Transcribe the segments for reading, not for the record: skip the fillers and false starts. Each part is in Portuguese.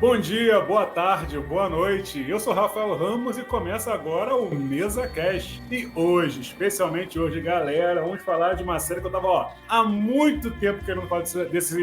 Bom dia, boa tarde, boa noite. Eu sou Rafael Ramos e começa agora o Mesa Cast. E hoje, especialmente hoje, galera, vamos falar de uma série que eu tava há muito tempo querendo falar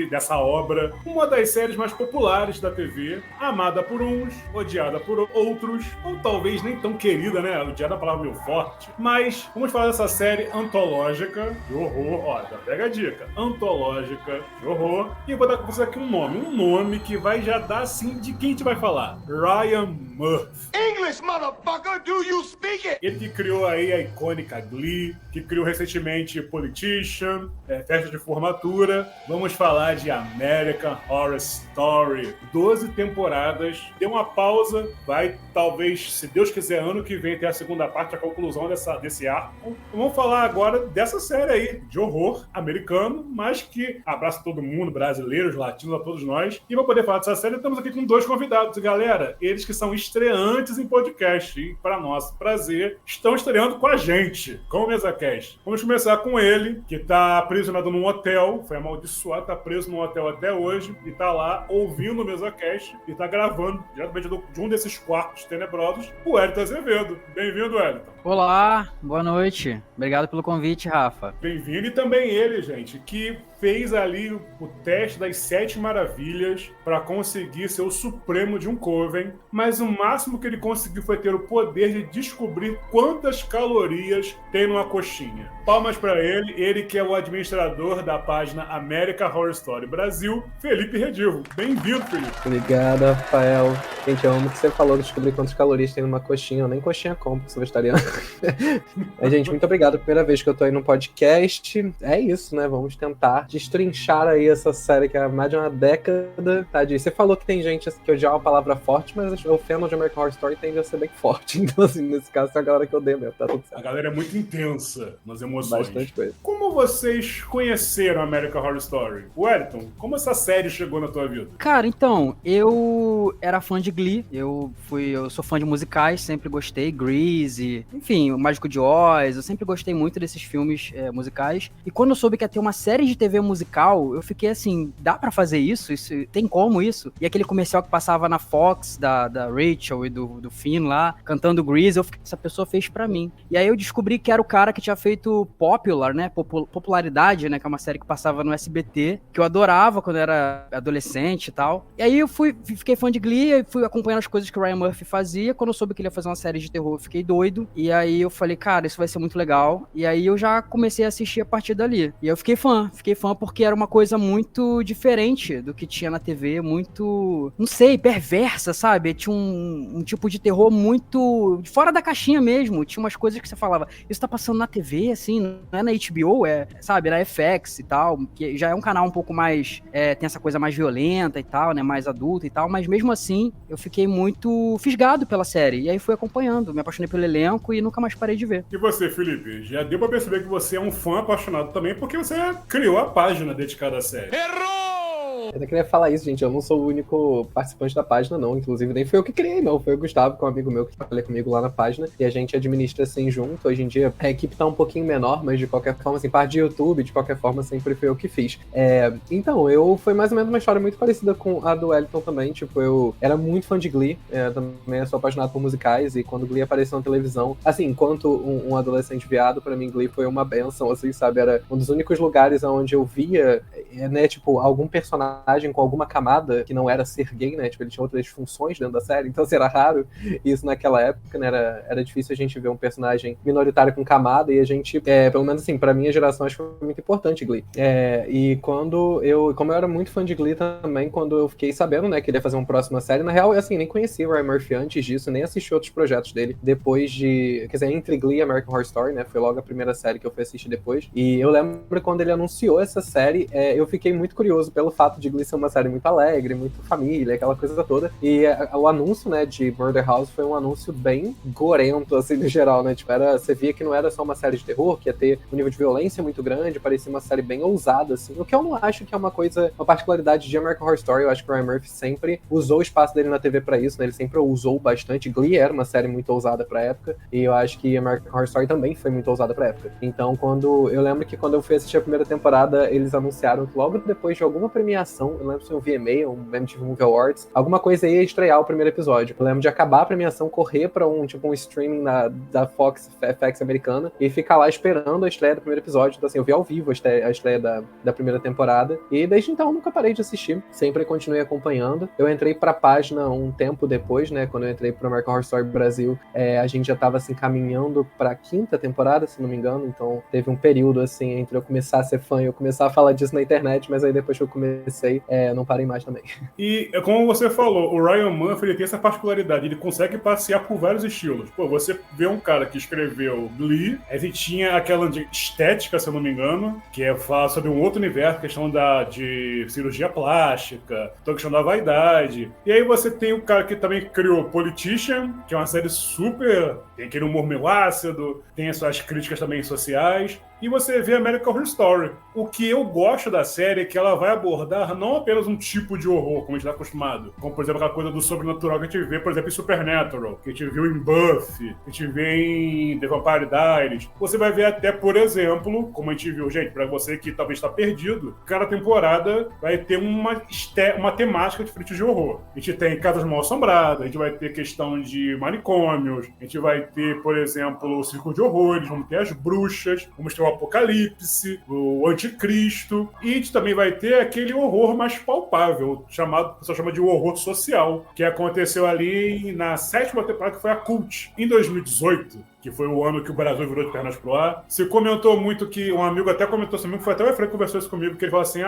dessa obra. Uma das séries mais populares da TV, amada por uns, odiada por outros, ou talvez nem tão querida, né? Odiada é a palavra meio forte. Mas vamos falar dessa série antológica de horror. Já pega a dica. Antológica de horror. E eu vou dar pra você aqui um nome que vai já dar assim de quem a gente vai falar? Ryan Murphy. English, motherfucker, do you speak it? Ele que criou aí a icônica Glee, que criou recentemente Politician, Festa de Formatura. Vamos falar de American Horror Story. 12 temporadas, deu uma pausa, vai talvez, se Deus quiser, ano que vem ter a segunda parte, a conclusão desse arco. Vamos falar agora dessa série aí, de horror americano, mas que abraça todo mundo, brasileiros, latinos, a todos nós. E para poder falar dessa série, estamos aqui com dois convidados. Galera, eles que são estreantes em podcast e, para nosso prazer, estão estreando com a gente, com o MesaCast. Vamos começar com ele, que está aprisionado num hotel, foi amaldiçoado, está preso num hotel até hoje, e está lá ouvindo o MesaCast e está gravando diretamente de um desses quartos tenebrosos, o Wellington Azevedo. Bem-vindo, Wellington. Olá, boa noite. Obrigado pelo convite, Rafa. Bem-vindo. E também ele, gente, que fez ali o teste das 7 maravilhas para conseguir ser o supremo de um Coven, mas o máximo que ele conseguiu foi ter o poder de descobrir quantas calorias tem numa coxinha. Palmas para ele que é o administrador da página American Horror Story Brasil, Felipe Redivo. Bem-vindo, Felipe. Obrigado, Rafael. Gente, eu amo que você falou de descobrir quantas calorias tem numa coxinha. Eu nem coxinha como, porque sou vegetariano. Gente, muito obrigado. Primeira vez que eu tô aí no podcast. É isso, né? Vamos tentar destrinchar aí essa série que há mais de uma década. Tadinho. Você falou que tem gente que odiar uma palavra forte, mas o fandom de American Horror Story tende a ser bem forte. Então, assim, nesse caso, tem a galera que odeia mesmo. Tá tudo certo. A galera é muito intensa nas emoções. Bastante coisa. Como vocês conheceram American Horror Story? Wellington, como essa série chegou na tua vida? Cara, então, eu era fã de Glee, eu sou fã de musicais, sempre gostei, Grease, enfim, o Mágico de Oz, eu sempre gostei muito desses filmes musicais, e quando eu soube que ia ter uma série de TV musical, eu fiquei assim, dá pra fazer isso? Tem como isso? E aquele comercial que passava na Fox, da Rachel e do Finn lá, cantando Grease, eu fiquei, essa pessoa fez pra mim. E aí eu descobri que era o cara que tinha feito Popular, né, Popularidade, né, que é uma série que passava no SBT, que eu adorava quando era adolescente e tal. E aí eu fiquei fã de Glee, e fui acompanhando as coisas que o Ryan Murphy fazia. Quando eu soube que ele ia fazer uma série de terror, eu fiquei doido. E aí eu falei, cara, isso vai ser muito legal. E aí eu já comecei a assistir a partir dali. E eu fiquei fã porque era uma coisa muito diferente do que tinha na TV, muito, não sei, perversa, sabe? Tinha um tipo de terror muito fora da caixinha mesmo. Tinha umas coisas que você falava, isso tá passando na TV, assim, não é na HBO, sabe, na FX e tal, que já é um canal um pouco mais, tem essa coisa mais violenta e tal, né, mais adulta e tal, mas mesmo assim, eu fiquei muito fisgado pela série, e aí fui acompanhando, me apaixonei pelo elenco e nunca mais parei de ver. E você, Felipe, já deu pra perceber que você é um fã apaixonado também, porque você criou a página dedicada à série. Errou! Eu não queria falar isso, gente. Eu não sou o único participante da página, não. Inclusive, nem foi eu que criei, não. Foi o Gustavo, que é um amigo meu que trabalha comigo lá na página. E a gente administra assim junto. Hoje em dia, a equipe tá um pouquinho menor, mas de qualquer forma, assim, parte de YouTube, de qualquer forma, sempre foi eu que fiz. Então, foi mais ou menos uma história muito parecida com a do Wellington também. Tipo, eu era muito fã de Glee. Também sou apaixonado por musicais. E quando Glee apareceu na televisão, assim, enquanto um adolescente viado, pra mim, Glee foi uma benção, assim, sabe? Era um dos únicos lugares onde eu via, né, tipo, algum personagem com alguma camada que não era ser gay, né? Tipo, ele tinha outras funções dentro da série, então assim, era raro isso naquela época, né? Era difícil a gente ver um personagem minoritário com camada, e a gente, pelo menos assim, pra minha geração, acho que foi muito importante Glee. E como eu era muito fã de Glee também, quando eu fiquei sabendo, né, que ele ia fazer uma próxima série, na real, assim, nem conhecia o Ryan Murphy antes disso, nem assisti outros projetos dele, depois quer dizer, entre Glee e American Horror Story, né? Foi logo a primeira série que eu fui assistir depois, e eu lembro quando ele anunciou essa série, eu fiquei muito curioso pelo fato de Glee ser uma série muito alegre, muito família, aquela coisa toda. E o anúncio, né, de Murder House foi um anúncio bem gorento, assim, no geral, né? Tipo, você via que não era só uma série de terror, que ia ter um nível de violência muito grande, parecia uma série bem ousada, assim. O que eu não acho que é uma particularidade de American Horror Story. Eu acho que o Ryan Murphy sempre usou o espaço dele na TV pra isso, né? Ele sempre usou bastante. Glee era uma série muito ousada pra época, e eu acho que American Horror Story também foi muito ousada pra época. Então, eu lembro que quando eu fui assistir a primeira temporada, eles anunciaram logo depois de alguma premiação, eu lembro se eu VMA, um MTV Movie Awards, alguma coisa ia estrear o primeiro episódio. Eu lembro de acabar a premiação, correr pra um streaming da Fox FX americana e ficar lá esperando a estreia do primeiro episódio. Então assim, eu vi ao vivo a estreia da primeira temporada e desde então eu nunca parei de assistir, sempre continuei acompanhando. Eu entrei pra página um tempo depois, né, quando eu entrei pro American Horror Story Brasil, a gente já tava assim caminhando pra quinta temporada, se não me engano, então teve um período assim entre eu começar a ser fã e eu começar a falar disso na internet, mas aí depois que eu comecei, não parei mais também. E como você falou, o Ryan Murphy ele tem essa particularidade, ele consegue passear por vários estilos. Pô, você vê um cara que escreveu Glee, ele tinha aquela estética, se eu não me engano, que fala sobre um outro universo, questão de cirurgia plástica, toda a questão da vaidade. E aí você tem o cara que também criou Politician, que é uma série super... tem aquele humor meio ácido, tem as suas críticas também sociais. E você vê American Horror Story. O que eu gosto da série é que ela vai abordar não apenas um tipo de horror, como a gente está acostumado, como, por exemplo, aquela coisa do sobrenatural que a gente vê, por exemplo, em Supernatural, que a gente viu em Buffy, que a gente vê em The Vampire Diaries. Você vai ver até, por exemplo, como a gente viu, gente, para você que talvez está perdido, cada temporada vai ter uma temática diferente de horror. A gente tem Casas Mal Assombradas, a gente vai ter questão de manicômios, a gente vai ter, por exemplo, o Círculo de Horrores, vamos ter as bruxas, vamos ter o Apocalipse, o Anticristo, e a gente também vai ter aquele horror mais palpável, o pessoal chama de horror social, que aconteceu ali na 7ª temporada, que foi a Cult, em 2018. Que foi o ano que o Brasil virou de pernas pro ar. Se comentou muito que, um amigo até comentou comigo, foi até o Efraim que conversou isso comigo, que ele falou assim,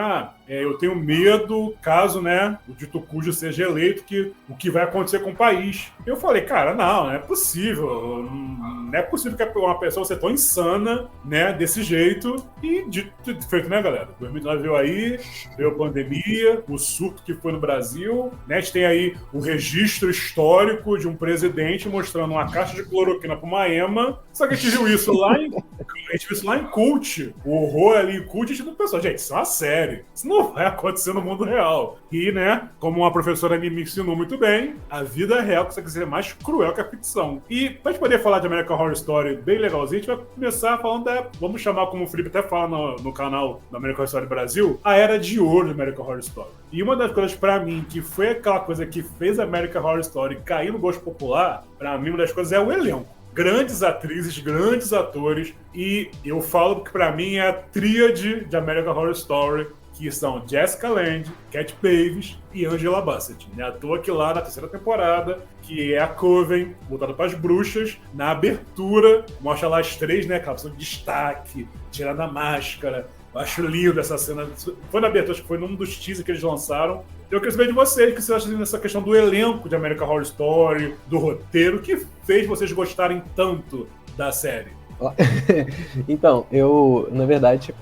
eu tenho medo, caso, né, o Dito Cujo seja eleito, o que vai acontecer com o país. Eu falei, cara, não é possível, não é possível que uma pessoa seja tão insana, né, desse jeito, e dito feito, né, galera? 2019 veio aí, veio a pandemia, o surto que foi no Brasil, né, a gente tem aí o registro histórico de um presidente mostrando uma caixa de cloroquina pro Miami. Só que a gente viu isso lá em Cult. O horror ali em Cult, a gente não pensou, gente, isso é uma série. Isso não vai acontecer no mundo real. E, né, como uma professora me ensinou muito bem, a vida real consegue ser mais cruel que a ficção. E pra gente poder falar de American Horror Story bem legalzinho, a gente vai começar falando vamos chamar, como o Felipe até fala no canal da American Horror Story Brasil, a era de ouro do American Horror Story. E uma das coisas pra mim, que foi aquela coisa que fez a American Horror Story cair no gosto popular, pra mim uma das coisas é o elenco. Grandes atrizes, grandes atores, e eu falo que pra mim é a tríade de American Horror Story, que são Jessica Lange, Cat Bates e Angela Bassett. Né? À toa que lá na 3ª temporada, que é a Coven, voltada para as bruxas, na abertura, mostra lá as 3, né, aquela pessoa de destaque, tirando a máscara. Eu acho lindo essa cena. Foi na abertura, acho que foi num dos teasers que eles lançaram. Eu queria saber de vocês, o que vocês acham dessa questão do elenco de American Horror Story, do roteiro, o que fez vocês gostarem tanto da série? Então, na verdade,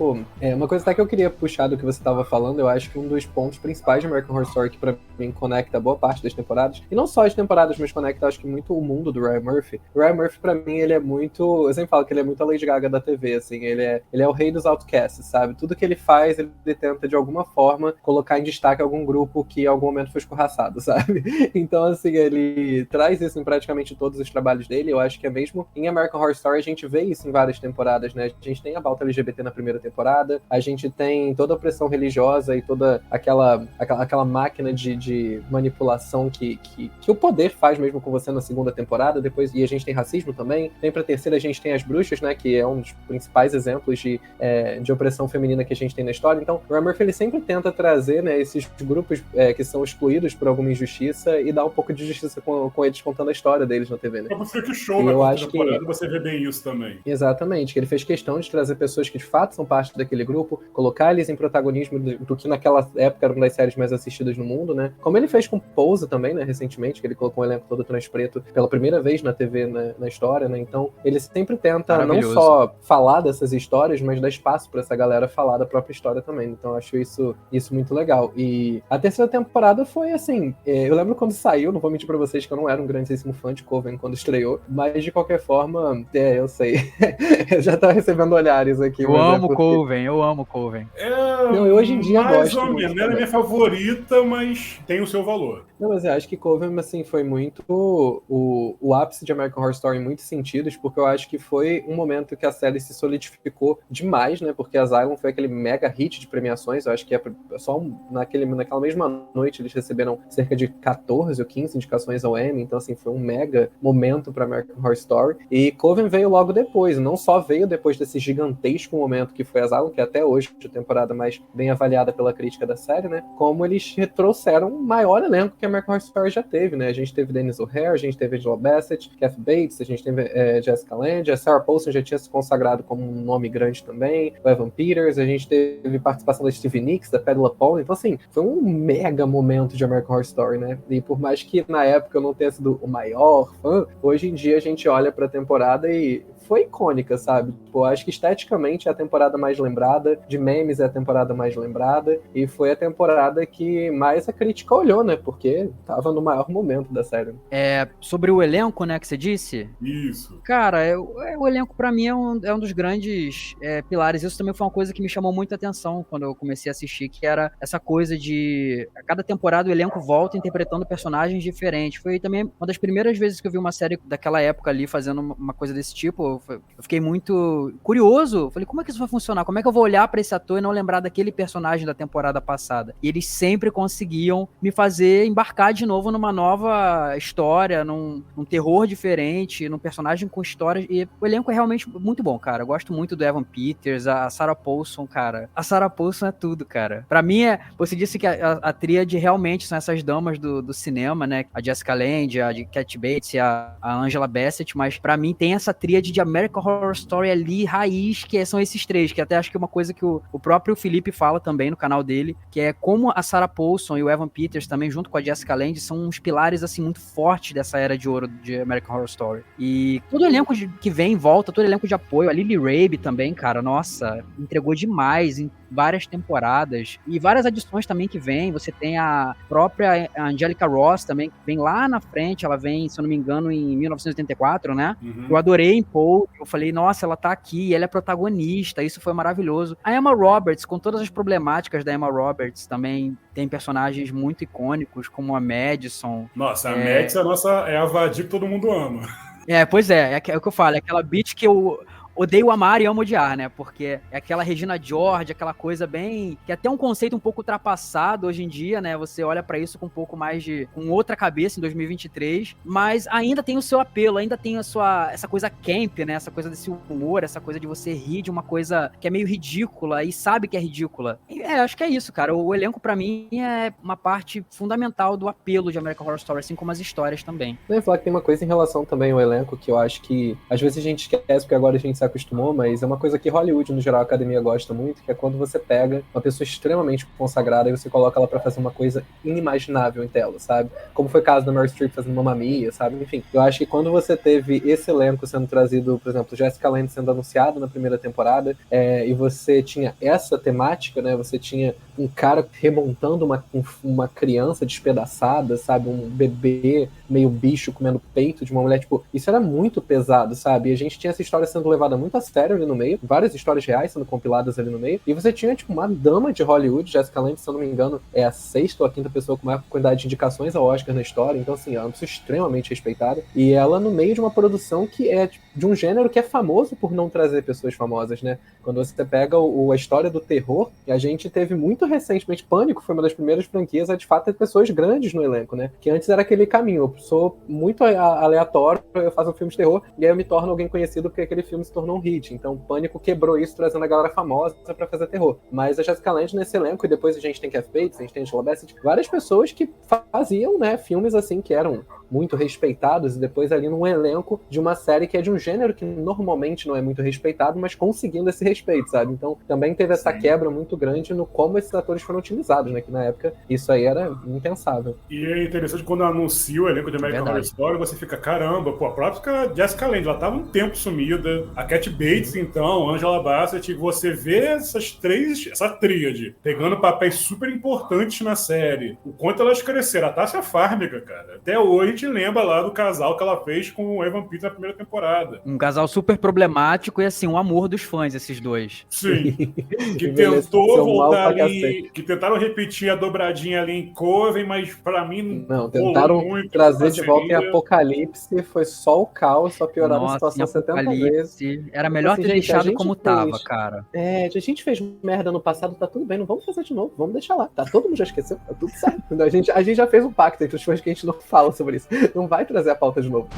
uma coisa até que eu queria puxar do que você estava falando, eu acho que um dos pontos principais de American Horror Story que pra mim conecta boa parte das temporadas, e não só as temporadas, mas conecta, acho que muito o mundo do Ryan Murphy. O Ryan Murphy, pra mim, ele é muito, eu sempre falo que ele é muito a Lady Gaga da TV, assim, ele é o rei dos outcasts, sabe? Tudo que ele faz, ele tenta, de alguma forma, colocar em destaque algum grupo que em algum momento foi escorraçado, sabe? Então, assim, ele traz isso em praticamente todos os trabalhos dele, eu acho que é mesmo em American Horror Story a gente vê isso em várias temporadas, né? A gente tem a pauta LGBT na primeira temporada, a gente tem toda a opressão religiosa e toda aquela máquina de manipulação que o poder faz mesmo com você na segunda temporada, depois, e a gente tem racismo também. Tem pra terceira, a gente tem as bruxas, né? Que é um dos principais exemplos de opressão feminina que a gente tem na história. Então, o Ryan Murphy, ele sempre tenta trazer, né, esses grupos que são excluídos por alguma injustiça e dar um pouco de justiça com eles contando a história deles na TV, né? É pro Freak Show na quarta temporada, você vê bem isso também. Exatamente, que ele fez questão de trazer pessoas que de fato são parte daquele grupo, colocar eles em protagonismo do que naquela época era uma das séries mais assistidas no mundo, né? Como ele fez com Pose também, né, recentemente, que ele colocou um elenco todo transpreto pela primeira vez na TV, na história, né? Então, ele sempre tenta não só falar dessas histórias, mas dar espaço pra essa galera falar da própria história também. Então, eu acho isso muito legal. E a terceira temporada foi assim, eu lembro quando saiu, não vou mentir pra vocês que eu não era um grandíssimo fã de Coven quando estreou, mas de qualquer forma, eu sei. Eu já tava recebendo olhares aqui. Eu amo Coven. Não, eu hoje em dia mais gosto. Mais ou menos, não era minha favorita, mas tem o seu valor. Não, mas eu acho que Coven, assim, foi muito o ápice de American Horror Story em muitos sentidos, porque eu acho que foi um momento que a série se solidificou demais, né? Porque Asylum foi aquele mega hit de premiações, eu acho que só naquela mesma noite eles receberam cerca de 14 ou 15 indicações ao Emmy, então, assim, foi um mega momento para American Horror Story. E Coven veio logo depois, não só veio depois desse gigantesco momento que foi Asylum, que até hoje é a temporada mais bem avaliada pela crítica da série, né? Como eles trouxeram o maior elenco que a American Horror Story já teve, né? A gente teve Dennis O'Hare, a gente teve Angela Bassett, Kathy Bates, a gente teve Jessica Lange, a Sarah Paulson já tinha se consagrado como um nome grande também, o Evan Peters, a gente teve participação da Stevie Nicks, da Pamela Paul, então assim, foi um mega momento de American Horror Story, né? E por mais que na época eu não tenha sido o maior fã, hoje em dia a gente olha pra temporada e foi icônica, sabe? Tipo, eu acho que esteticamente é a temporada mais lembrada, de memes é a temporada mais lembrada, e foi a temporada que mais a crítica olhou, né? Porque tava no maior momento da série. Sobre o elenco, né, que você disse? Isso. Cara, o elenco pra mim é um dos grandes pilares. Isso também foi uma coisa que me chamou muita atenção quando eu comecei a assistir, que era essa coisa de a cada temporada o elenco volta interpretando personagens diferentes. Foi também uma das primeiras vezes que eu vi uma série daquela época ali fazendo uma coisa desse tipo. Eu fiquei muito curioso. Falei, como é que isso vai funcionar? Como é que eu vou olhar pra esse ator e não lembrar daquele personagem da temporada passada? E eles sempre conseguiam me fazer embarcar de novo numa nova história, num terror diferente, num personagem com histórias. E o elenco é realmente muito bom, cara. Eu gosto muito do Evan Peters, a Sarah Paulson, cara. A Sarah Paulson é tudo, cara. Pra mim, você disse que a tríade realmente são essas damas do cinema, né? A Jessica Lange, a Kathy Bates e a Angela Bassett, mas pra mim tem essa tríade de American Horror Story ali, raiz, que são esses três, que até acho que é uma coisa que o próprio Felipe fala também no canal dele, que é como a Sarah Paulson e o Evan Peters também, junto com a Jessica Lange, são uns pilares, assim, muito fortes dessa era de ouro de American Horror Story. E todo o elenco que vem em volta, todo o elenco de apoio, a Lily Rabe também, cara, nossa, entregou demais em várias temporadas, e várias adições também que vem, você tem a própria Angelica Ross também, que vem lá na frente, ela vem, se eu não me engano, em 1984, né? Uhum. Eu adorei em Paul, eu falei, nossa, ela tá aqui, ela é protagonista, isso foi maravilhoso. A Emma Roberts, com todas as problemáticas da Emma Roberts, também tem personagens muito icônicos, como a Madison. Nossa, a Madison é a vadia que todo mundo ama. Pois é o que eu falo, é aquela bitch que eu odeio amar e amo odiar, né? Porque é aquela Regina George, aquela coisa bem... que é até um conceito um pouco ultrapassado hoje em dia, né? Você olha pra isso com um pouco mais com outra cabeça em 2023, mas ainda tem o seu apelo, ainda tem essa coisa camp, né? Essa coisa desse humor, essa coisa de você rir de uma coisa que é meio ridícula e sabe que é ridícula. Acho que é isso, cara. O elenco pra mim é uma parte fundamental do apelo de American Horror Story, assim como as histórias também. Eu ia falar que tem uma coisa em relação também ao elenco que eu acho que às vezes a gente esquece, porque agora a gente se acostumou, mas é uma coisa que Hollywood, no geral, a academia gosta muito, que é quando você pega uma pessoa extremamente consagrada e você coloca ela pra fazer uma coisa inimaginável em tela, sabe? Como foi o caso da Meryl Streep fazendo Mamma Mia, sabe? Enfim, eu acho que quando você teve esse elenco sendo trazido, por exemplo, Jessica Lange sendo anunciado na primeira temporada, e você tinha essa temática, né? Você tinha um cara remontando uma criança despedaçada, sabe? Um bebê meio bicho comendo peito de uma mulher, tipo, isso era muito pesado, sabe? E a gente tinha essa história sendo levada muito a sério ali no meio, várias histórias reais sendo compiladas ali no meio, e você tinha, tipo, uma dama de Hollywood, Jessica Lange, se eu não me engano, é a 6ª ou a 5ª pessoa com maior quantidade de indicações ao Oscar na história, então, assim, é uma pessoa extremamente respeitada, e ela no meio de uma produção que é de um gênero que é famoso por não trazer pessoas famosas, né? Quando você pega a história do terror, e a gente teve muito recentemente, Pânico foi uma das primeiras franquias a, de fato, ter pessoas grandes no elenco, né? Que antes era aquele caminho, eu sou muito aleatório, eu faço um filme de terror, e aí eu me torno alguém conhecido porque aquele filme se tornou um hit. Então, Pânico quebrou isso, trazendo a galera famosa pra fazer terror. Mas a Jessica Lange nesse elenco, e depois a gente tem Kathy Bates, a gente tem Angela Bassett, várias pessoas que faziam, né, filmes assim, que eram muito respeitados, e depois ali num elenco de uma série que é de um gênero que normalmente não é muito respeitado, mas conseguindo esse respeito, sabe? Então, também teve essa quebra muito grande no como esses atores foram utilizados, né? Que na época isso aí era impensável. E é interessante quando anuncia o elenco de American Horror Story, você fica, caramba, pô, a própria Jessica Lange, ela tava um tempo sumida, a Kathy Bates, então, Angela Bassett, você vê essa tríade, pegando papéis super importantes na série, o quanto elas cresceram. A Tássia Farmiga, cara, até hoje a gente lembra lá do casal que ela fez com o Evan Peters na primeira temporada. temporada. Um casal super problemático e, assim, um amor dos fãs, esses dois. Sim. Que Envelheceu tentou mal voltar pra ali, cacete. que tentaram repetir a dobradinha ali em Coven, mas pra mim Não, rolou tentaram muito trazer de parceria. volta em Apocalipse, foi só o caos, só pioraram a Nossa, em situação 70 vezes. Apocalipse. Era Tipo melhor assim, ter gente, a deixado gente como fez- tava, cara. A gente fez merda no passado, tá tudo bem, não vamos fazer de novo, vamos deixar lá. Tá, todo mundo já esqueceu, tá tudo certo. A gente já fez um pacto entre os fãs que a gente não fala sobre isso. Não vai trazer a pauta de novo.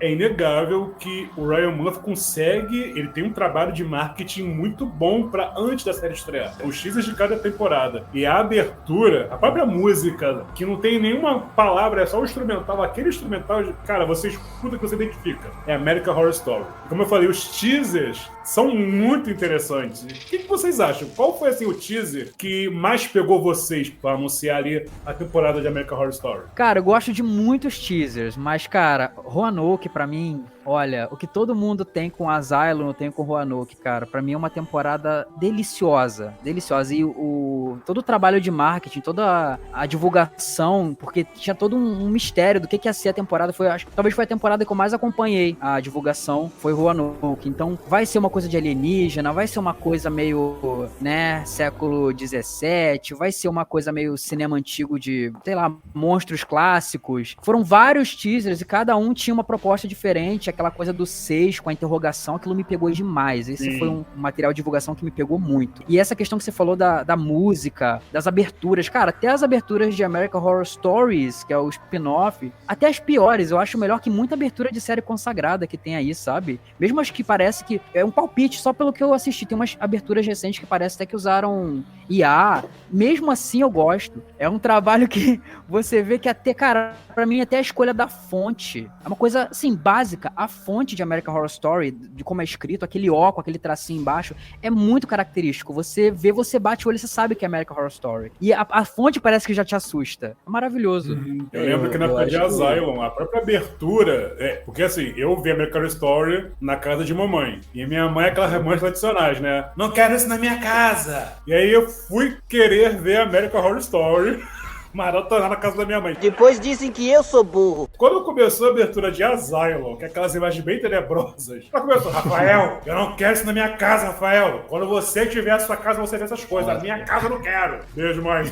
É inegável que o Ryan Murphy consegue, ele tem um trabalho de marketing muito bom para antes da série estrear. Os teasers de cada temporada e a abertura, a própria música, que não tem nenhuma palavra, é só o instrumental, aquele instrumental, cara, você escuta que você identifica. É American Horror Story. Como eu falei, os teasers são muito interessantes. O que vocês acham? Qual foi assim o teaser que mais pegou vocês para anunciar ali a temporada de American Horror Story? Cara, eu gosto de muitos teasers, mas, cara, Roanoke, pra mim, olha, o que todo mundo tem com Asylum, eu tenho com Roanoke, cara. Pra mim é uma temporada deliciosa, deliciosa. E todo o trabalho de marketing, toda a divulgação, porque tinha todo um mistério do que ia ser a temporada. Acho que talvez foi a temporada que eu mais acompanhei a divulgação, foi Roanoke. Então, vai ser uma coisa de alienígena, vai ser uma coisa meio, né, século XVII, vai ser uma coisa meio cinema antigo de, sei lá, monstros clássicos. Foram vários teasers e cada um tinha uma proposta diferente, aquela coisa do 6 com a interrogação, aquilo me pegou demais. Esse foi um material de divulgação que me pegou muito. E essa questão que você falou da música, das aberturas, cara, até as aberturas de American Horror Stories, que é o spin-off, até as piores, eu acho melhor que muita abertura de série consagrada que tem aí, sabe? Mesmo as que parece que é um palpite, só pelo que eu assisti, tem umas aberturas recentes que parece até que usaram IA, mesmo assim eu gosto. É um trabalho que você vê que até, cara, pra mim até a escolha da fonte é uma coisa, assim, básica. A fonte de American Horror Story, de como é escrito, aquele O com aquele tracinho embaixo, é muito característico. Você vê, você bate o olho e você sabe que é American Horror Story. E a fonte parece que já te assusta. É maravilhoso. Eu lembro que na época de Asylum, a própria abertura, porque assim, eu vi American Horror Story na casa de mamãe. E minha mãe é aquelas mães tradicionais, né? Não quero isso na minha casa! E aí eu fui querer ver American Horror Story, maratonar na casa da minha mãe. Depois dizem que eu sou burro. Quando começou a abertura de Asylum, que é aquelas imagens bem tenebrosas, ela começou, Rafael, eu não quero isso na minha casa, Rafael. Quando você tiver a sua casa, você vê essas coisas. Na minha casa eu não quero. Beijo, mãe.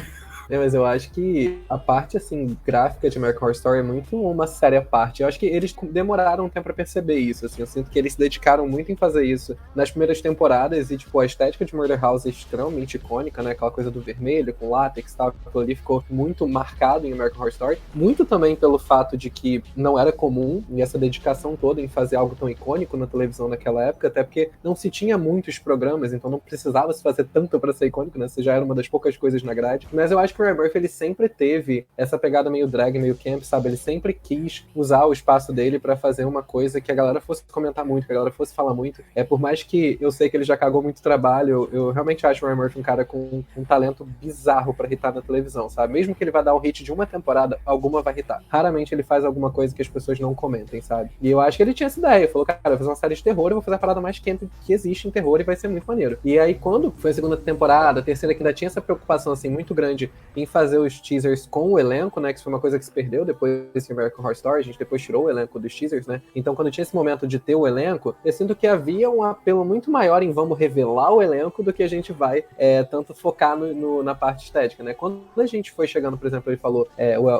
Mas eu acho que a parte, assim, gráfica de American Horror Story é muito uma série à parte. Eu acho que eles demoraram um tempo pra perceber isso, assim. Eu sinto que eles se dedicaram muito em fazer isso nas primeiras temporadas e, tipo, a estética de Murder House é extremamente icônica, né? Aquela coisa do vermelho com látex e tal. Aquilo ali ficou muito marcado em American Horror Story. Muito também pelo fato de que não era comum e essa dedicação toda em fazer algo tão icônico na televisão naquela época, até porque não se tinha muitos programas, então não precisava se fazer tanto pra ser icônico, né? Você já era uma das poucas coisas na grade. Mas eu acho que o Ryan Murphy, ele sempre teve essa pegada meio drag, meio camp, sabe? Ele sempre quis usar o espaço dele pra fazer uma coisa que a galera fosse comentar muito, que a galera fosse falar muito. Por mais que eu sei que ele já cagou muito trabalho, eu realmente acho o Ryan Murphy um cara com um talento bizarro pra hitar na televisão, sabe? Mesmo que ele vá dar um hit de uma temporada, alguma vai hitar. Raramente ele faz alguma coisa que as pessoas não comentem, sabe? E eu acho que ele tinha essa ideia. Ele falou, cara, eu vou fazer uma série de terror, eu vou fazer a parada mais camp que existe em terror e vai ser muito maneiro. E aí, quando foi a segunda temporada, a terceira, que ainda tinha essa preocupação, assim, muito grande em fazer os teasers com o elenco, né, que foi uma coisa que se perdeu depois desse American Horror Story, a gente depois tirou o elenco dos teasers, né, então quando tinha esse momento de ter o elenco, eu sinto que havia um apelo muito maior em vamos revelar o elenco do que a gente vai tanto focar na parte estética, né, quando a gente foi chegando, por exemplo, ele falou,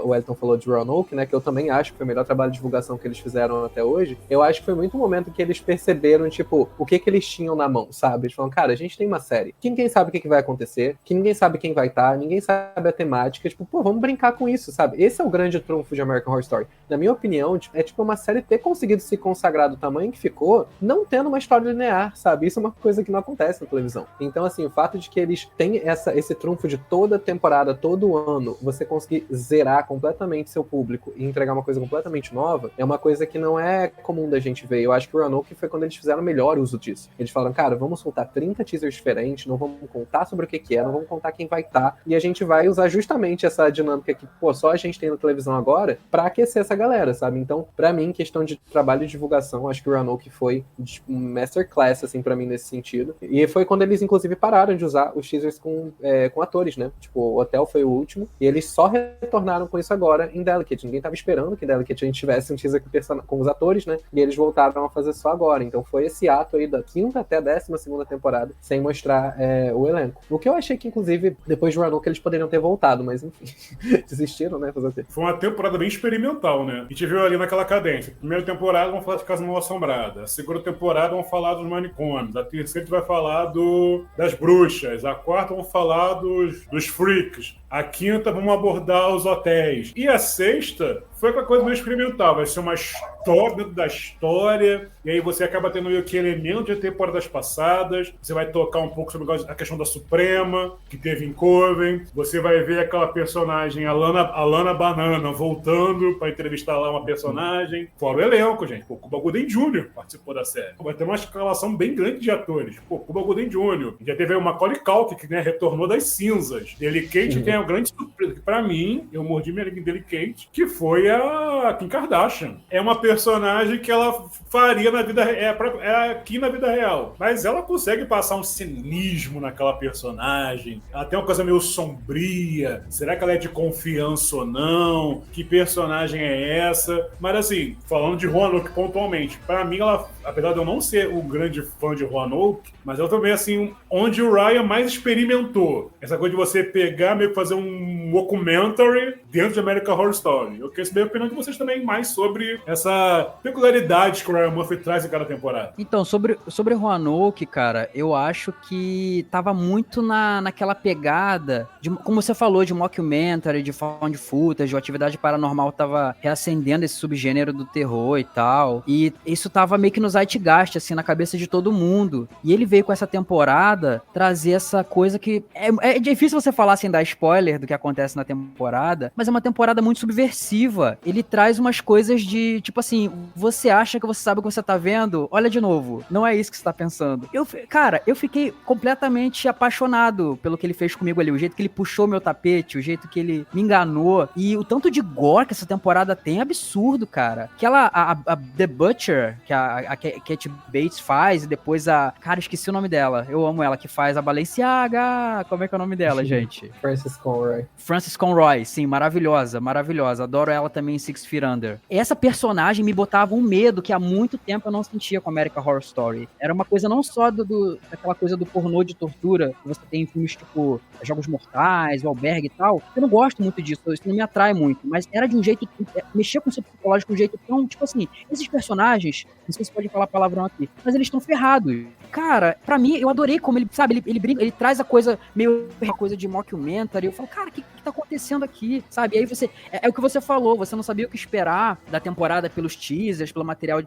o Elton falou de Roanoke, né, que eu também acho que foi o melhor trabalho de divulgação que eles fizeram até hoje, eu acho que foi muito um momento que eles perceberam, tipo, o que eles tinham na mão, sabe, eles falaram, cara, a gente tem uma série, que ninguém sabe o que vai acontecer, que ninguém sabe quem vai estar, ninguém sabe a temática, tipo, pô, vamos brincar com isso, sabe? Esse é o grande trunfo de American Horror Story. Na minha opinião, é tipo uma série ter conseguido se consagrar do tamanho que ficou, não tendo uma história linear, sabe? Isso é uma coisa que não acontece na televisão. Então, assim, o fato de que eles têm esse trunfo de toda temporada, todo ano, você conseguir zerar completamente seu público e entregar uma coisa completamente nova, é uma coisa que não é comum da gente ver. Eu acho que o Roanoke foi quando eles fizeram o melhor uso disso. Eles falaram, cara, vamos soltar 30 teasers diferentes, não vamos contar sobre o que é, não vamos contar quem vai estar, e a gente vai vai usar justamente essa dinâmica que, pô, só a gente tem na televisão agora pra aquecer essa galera, sabe? Então, pra mim, questão de trabalho e divulgação, acho que o Roanoke foi um masterclass, assim, pra mim, nesse sentido. E foi quando eles, inclusive, pararam de usar os teasers com atores, né? Tipo, o Hotel foi o último, e eles só retornaram com isso agora em Delicate. Ninguém tava esperando que em Delicate a gente tivesse um teaser com os atores, né? E eles voltaram a fazer só agora. Então foi esse ato aí da 5ª até a 12ª temporada, sem mostrar o elenco. O que eu achei que, inclusive, depois de Roanoke, eles poderiam ter voltado, mas enfim, desistiram, né? Fazer o quê? Foi uma temporada bem experimental, né? A gente viu ali naquela cadência. Primeira temporada, vamos falar de Casa Mal Assombrada. A segunda temporada, vamos falar dos manicômios. A terceira, a gente vai falar das bruxas. A quarta, vamos falar dos freaks. A quinta, vamos abordar os hotéis. E a sexta foi aquela coisa meio experimental. Vai ser uma história dentro da história. E aí você acaba tendo meio que elemento de temporadas passadas. Você vai tocar um pouco sobre a questão da Suprema, que teve em Coven. Você vai ver aquela personagem, a Lana Banana, voltando para entrevistar lá uma personagem. Fora o elenco, gente. Pô, Cuba Gooding Jr. participou da série. Vai ter uma escalação bem grande de atores. Pô, Cuba Gooding Jr. Já teve o Macaulay Culkin, que, né, retornou das cinzas. Delicate tem uma grande surpresa, que pra mim, eu mordi minha língua em Delicate, que foi a Kim Kardashian. É uma personagem que ela faria na vida aqui na vida real. Mas ela consegue passar um cinismo naquela personagem. Ela tem uma coisa meio sombria. Será que ela é de confiança ou não? Que personagem é essa? Mas assim, falando de Roanoke pontualmente, pra mim ela, apesar de eu não ser um grande fã de Roanoke, mas eu também, assim, onde o Ryan mais experimentou. Essa coisa de você pegar, meio que fazer um documentary dentro de American Horror Story. Eu queria saber a opinião de vocês também mais sobre essa peculiaridade que o Ryan Murphy traz em cada temporada. Então, sobre Roanoke, cara, eu acho que tava muito naquela pegada, como você falou, de mockumentary, de found footage, de atividade paranormal tava reacendendo esse subgênero do terror e tal. E isso tava meio que no zeitgeist, assim, na cabeça de todo mundo. E ele veio com essa temporada trazer essa coisa que... É difícil você falar sem dar spoiler do que acontece na temporada, mas é uma temporada muito subversiva. Ele traz umas coisas de, tipo assim, você acha que você sabe o que você tá vendo? Olha de novo. Não é isso que você tá pensando. Cara, eu fiquei completamente apaixonado pelo que ele fez comigo ali. O jeito que ele puxou meu tapete, o jeito que ele me enganou. E o tanto de gore que essa temporada tem é absurdo, cara. A The Butcher, que a Cat Bates faz, e depois Cara, esqueci o nome dela. Eu amo ela, que faz a Balenciaga. Como é que é o nome dela, gente? Frances Conroy, sim, maravilhosa, maravilhosa. Adoro ela também em Six Feet Under. Essa personagem me botava um medo que há muito tempo eu não sentia com American Horror Story. Era uma coisa não só daquela coisa do pornô de tortura que você tem em filmes tipo Jogos Mortais, O Albergue e tal. Eu não gosto muito disso, isso não me atrai muito. Mas era de um jeito, mexia com o seu psicológico de um jeito tão, tipo assim, esses personagens, não sei se pode falar palavrão aqui, mas eles estão ferrados. Cara, pra mim, eu adorei como ele, sabe, ele brinca, ele traz a coisa meio, uma coisa de mockumentary. Eu falo, cara, o que tá acontecendo aqui, sabe? E aí você, é o que você falou, você não sabia o que esperar da temporada pelos teasers, pelo material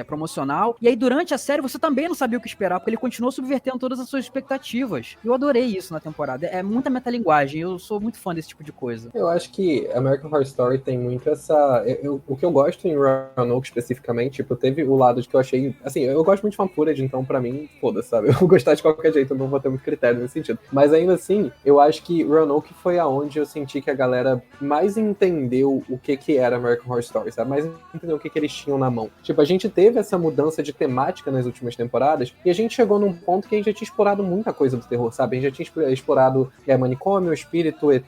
promocional, e aí durante a série você também não sabia o que esperar, porque ele continuou subvertendo todas as suas expectativas. Eu adorei isso na temporada, é muita metalinguagem, eu sou muito fã desse tipo de coisa. Eu acho que American Horror Story tem muito essa... o que eu gosto em Roanoke especificamente, tipo, teve o lado de que eu achei, assim, eu gosto muito de fan footage, então pra mim, foda-se, sabe? Eu vou gostar de qualquer jeito, eu não vou ter muito critério nesse sentido. Mas ainda assim, eu acho que Roanoke foi aonde eu senti que a galera mais entendeu o que era American Horror Story, sabe? Mais entendeu o que eles tinham na mão. Tipo, a gente teve essa mudança de temática nas últimas temporadas e a gente chegou num ponto que a gente já tinha explorado muita coisa do terror, sabe? A gente já tinha explorado manicômio, espírito, ET,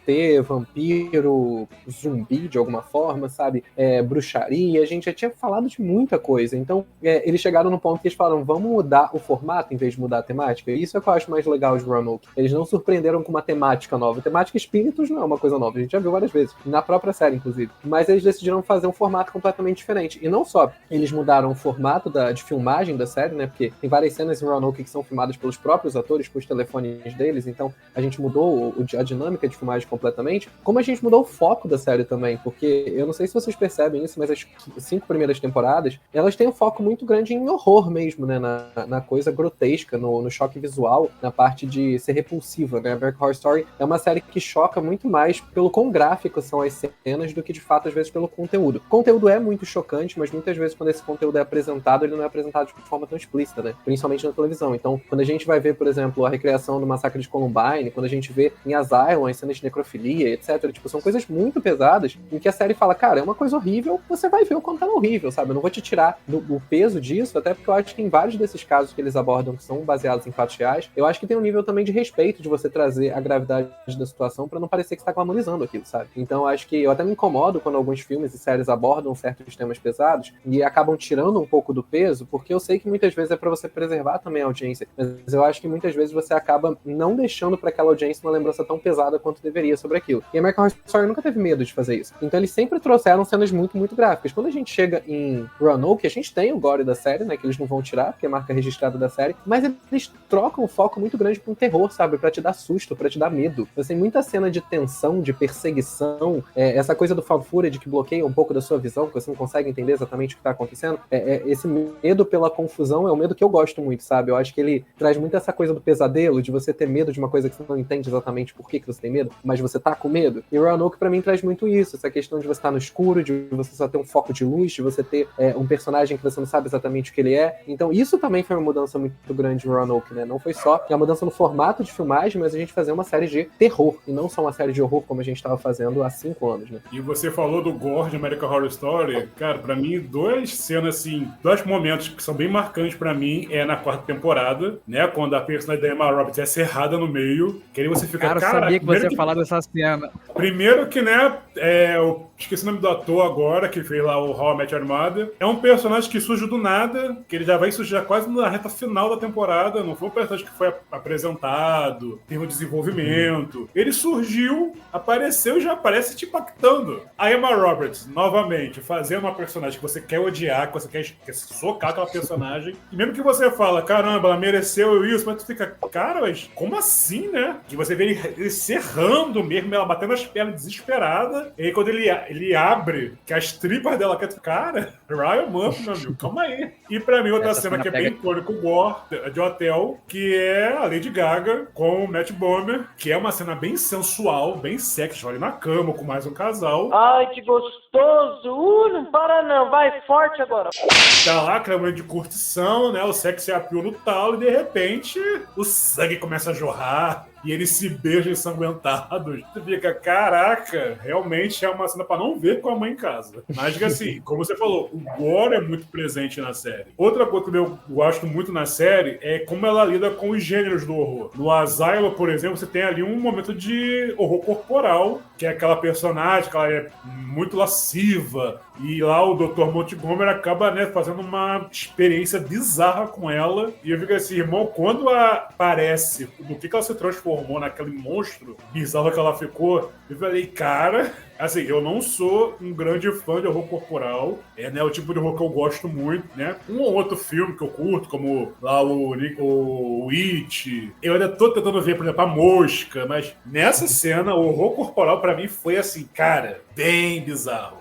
vampiro, zumbi de alguma forma, sabe? Bruxaria, a gente já tinha falado de muita coisa. Então, eles chegaram num ponto que eles falaram, vamos mudar o formato em vez de mudar a temática. E isso é o que eu acho mais legal de Roanoke. Eles não surpreenderam com uma temática nova. A temática espíritos não é uma coisa nova, a gente já viu várias vezes, na própria série, inclusive. Mas eles decidiram fazer um formato completamente diferente. E não só eles mudaram o formato de filmagem da série, né? Porque tem várias cenas em Roanoke que são filmadas pelos próprios atores, com os telefones deles, então a gente mudou a dinâmica de filmagem completamente, como a gente mudou o foco da série também, porque eu não sei se vocês percebem isso, mas as 5 primeiras temporadas, elas têm um foco muito grande em horror mesmo, né? Na coisa grotesca, no choque visual, na parte de ser repulsiva, né? American Horror Story é uma série que choca muito mais mais pelo quão gráfico são as cenas do que de fato, às vezes, pelo conteúdo. O conteúdo é muito chocante, mas muitas vezes quando esse conteúdo é apresentado, ele não é apresentado de forma tão explícita, né? Principalmente na televisão. Então, quando a gente vai ver, por exemplo, a recriação do massacre de Columbine, quando a gente vê em Asylum as cenas de necrofilia, etc., tipo, são coisas muito pesadas, em que a série fala, cara, é uma coisa horrível, você vai ver o quanto ela é horrível, sabe? Eu não vou te tirar o peso disso, até porque eu acho que em vários desses casos que eles abordam, que são baseados em fatos reais, eu acho que tem um nível também de respeito de você trazer a gravidade da situação pra não parecer que você tá glamorizando aquilo, sabe? Então, eu acho que eu até me incomodo quando alguns filmes e séries abordam certos temas pesados e acabam tirando um pouco do peso, porque eu sei que muitas vezes é pra você preservar também a audiência, mas eu acho que muitas vezes você acaba não deixando pra aquela audiência uma lembrança tão pesada quanto deveria sobre aquilo. E a American Horror Story nunca teve medo de fazer isso. Então, eles sempre trouxeram cenas muito, muito gráficas. Quando a gente chega em Roanoke, a gente tem o gore da série, né, que eles não vão tirar, porque é a marca registrada da série, mas eles trocam um foco muito grande pra um terror, sabe? Pra te dar susto, pra te dar medo. Você tem muita cena de tensão, de perseguição, essa coisa do found footage que bloqueia um pouco da sua visão, que você não consegue entender exatamente o que tá acontecendo. Esse medo pela confusão é um medo que eu gosto muito, sabe? Eu acho que ele traz muito essa coisa do pesadelo, de você ter medo de uma coisa que você não entende exatamente por que você tem medo, mas você tá com medo. E Roanoke, pra mim, traz muito isso, essa questão de você estar no escuro, de você só ter um foco de luz, de você ter um personagem que você não sabe exatamente o que ele é. Então isso também foi uma mudança muito grande em Roanoke, né? Não foi só a mudança no formato de filmagem, mas a gente fazer uma série de terror, e não só uma série de horror como a gente estava fazendo há 5 anos, né? E você falou do gore de American Horror Story. Cara, pra mim, duas cenas, assim, dois momentos que são bem marcantes pra mim é na 4ª temporada, né? Quando a personagem da Emma Roberts é serrada no meio, que aí você fica, cara, eu sabia que você ia falar dessa cena. Primeiro que, né, eu esqueci o nome do ator agora, que fez lá o How I Met Your Mother. É um personagem que surge do nada, que ele já vai surgir quase na reta final da temporada. Não foi um personagem que foi apresentado, tem um desenvolvimento. Ele surgiu, apareceu e já aparece te impactando. A Emma Roberts, novamente, fazendo uma personagem que você quer odiar, que você quer socar aquela personagem. E mesmo que você fala, caramba, ela mereceu isso, mas tu fica, cara, mas como assim, né? Que você vê ele serrando mesmo, ela batendo as pernas desesperada. E aí quando ele abre, que as tripas dela quer, cara, Ryan Murphy, meu amigo, calma aí. E pra mim, outra cena que é bem icônica, o gore de hotel, que é a Lady Gaga com o Matt Bomer, que é uma cena bem sensual, bem sexy, olha na cama com mais um casal. Ai, que gostoso! Não para não, vai forte agora. Tá lá, clamando de curtição, né? O sexy appeal no talo, e de repente o sangue começa a jorrar. E eles se beijam ensanguentados. Tu fica, caraca, realmente é uma cena pra não ver com a mãe em casa. Mas que assim, como você falou, o gore é muito presente na série. Outra coisa que eu gosto muito na série é como ela lida com os gêneros do horror. No Asylum, por exemplo, você tem ali um momento de horror corporal, que é aquela personagem que ela é muito lasciva. E lá o Dr. Montgomery acaba, né, fazendo uma experiência bizarra com ela. E eu fico assim, irmão, quando aparece do que ela se transformou naquele monstro bizarro que ela ficou, eu falei, cara, assim, eu não sou um grande fã de horror corporal, né, o tipo de horror que eu gosto muito, né? Um ou outro filme que eu curto, como lá o It, eu ainda tô tentando ver, por exemplo, a Mosca, mas nessa cena, o horror corporal pra mim foi assim, cara, bem bizarro.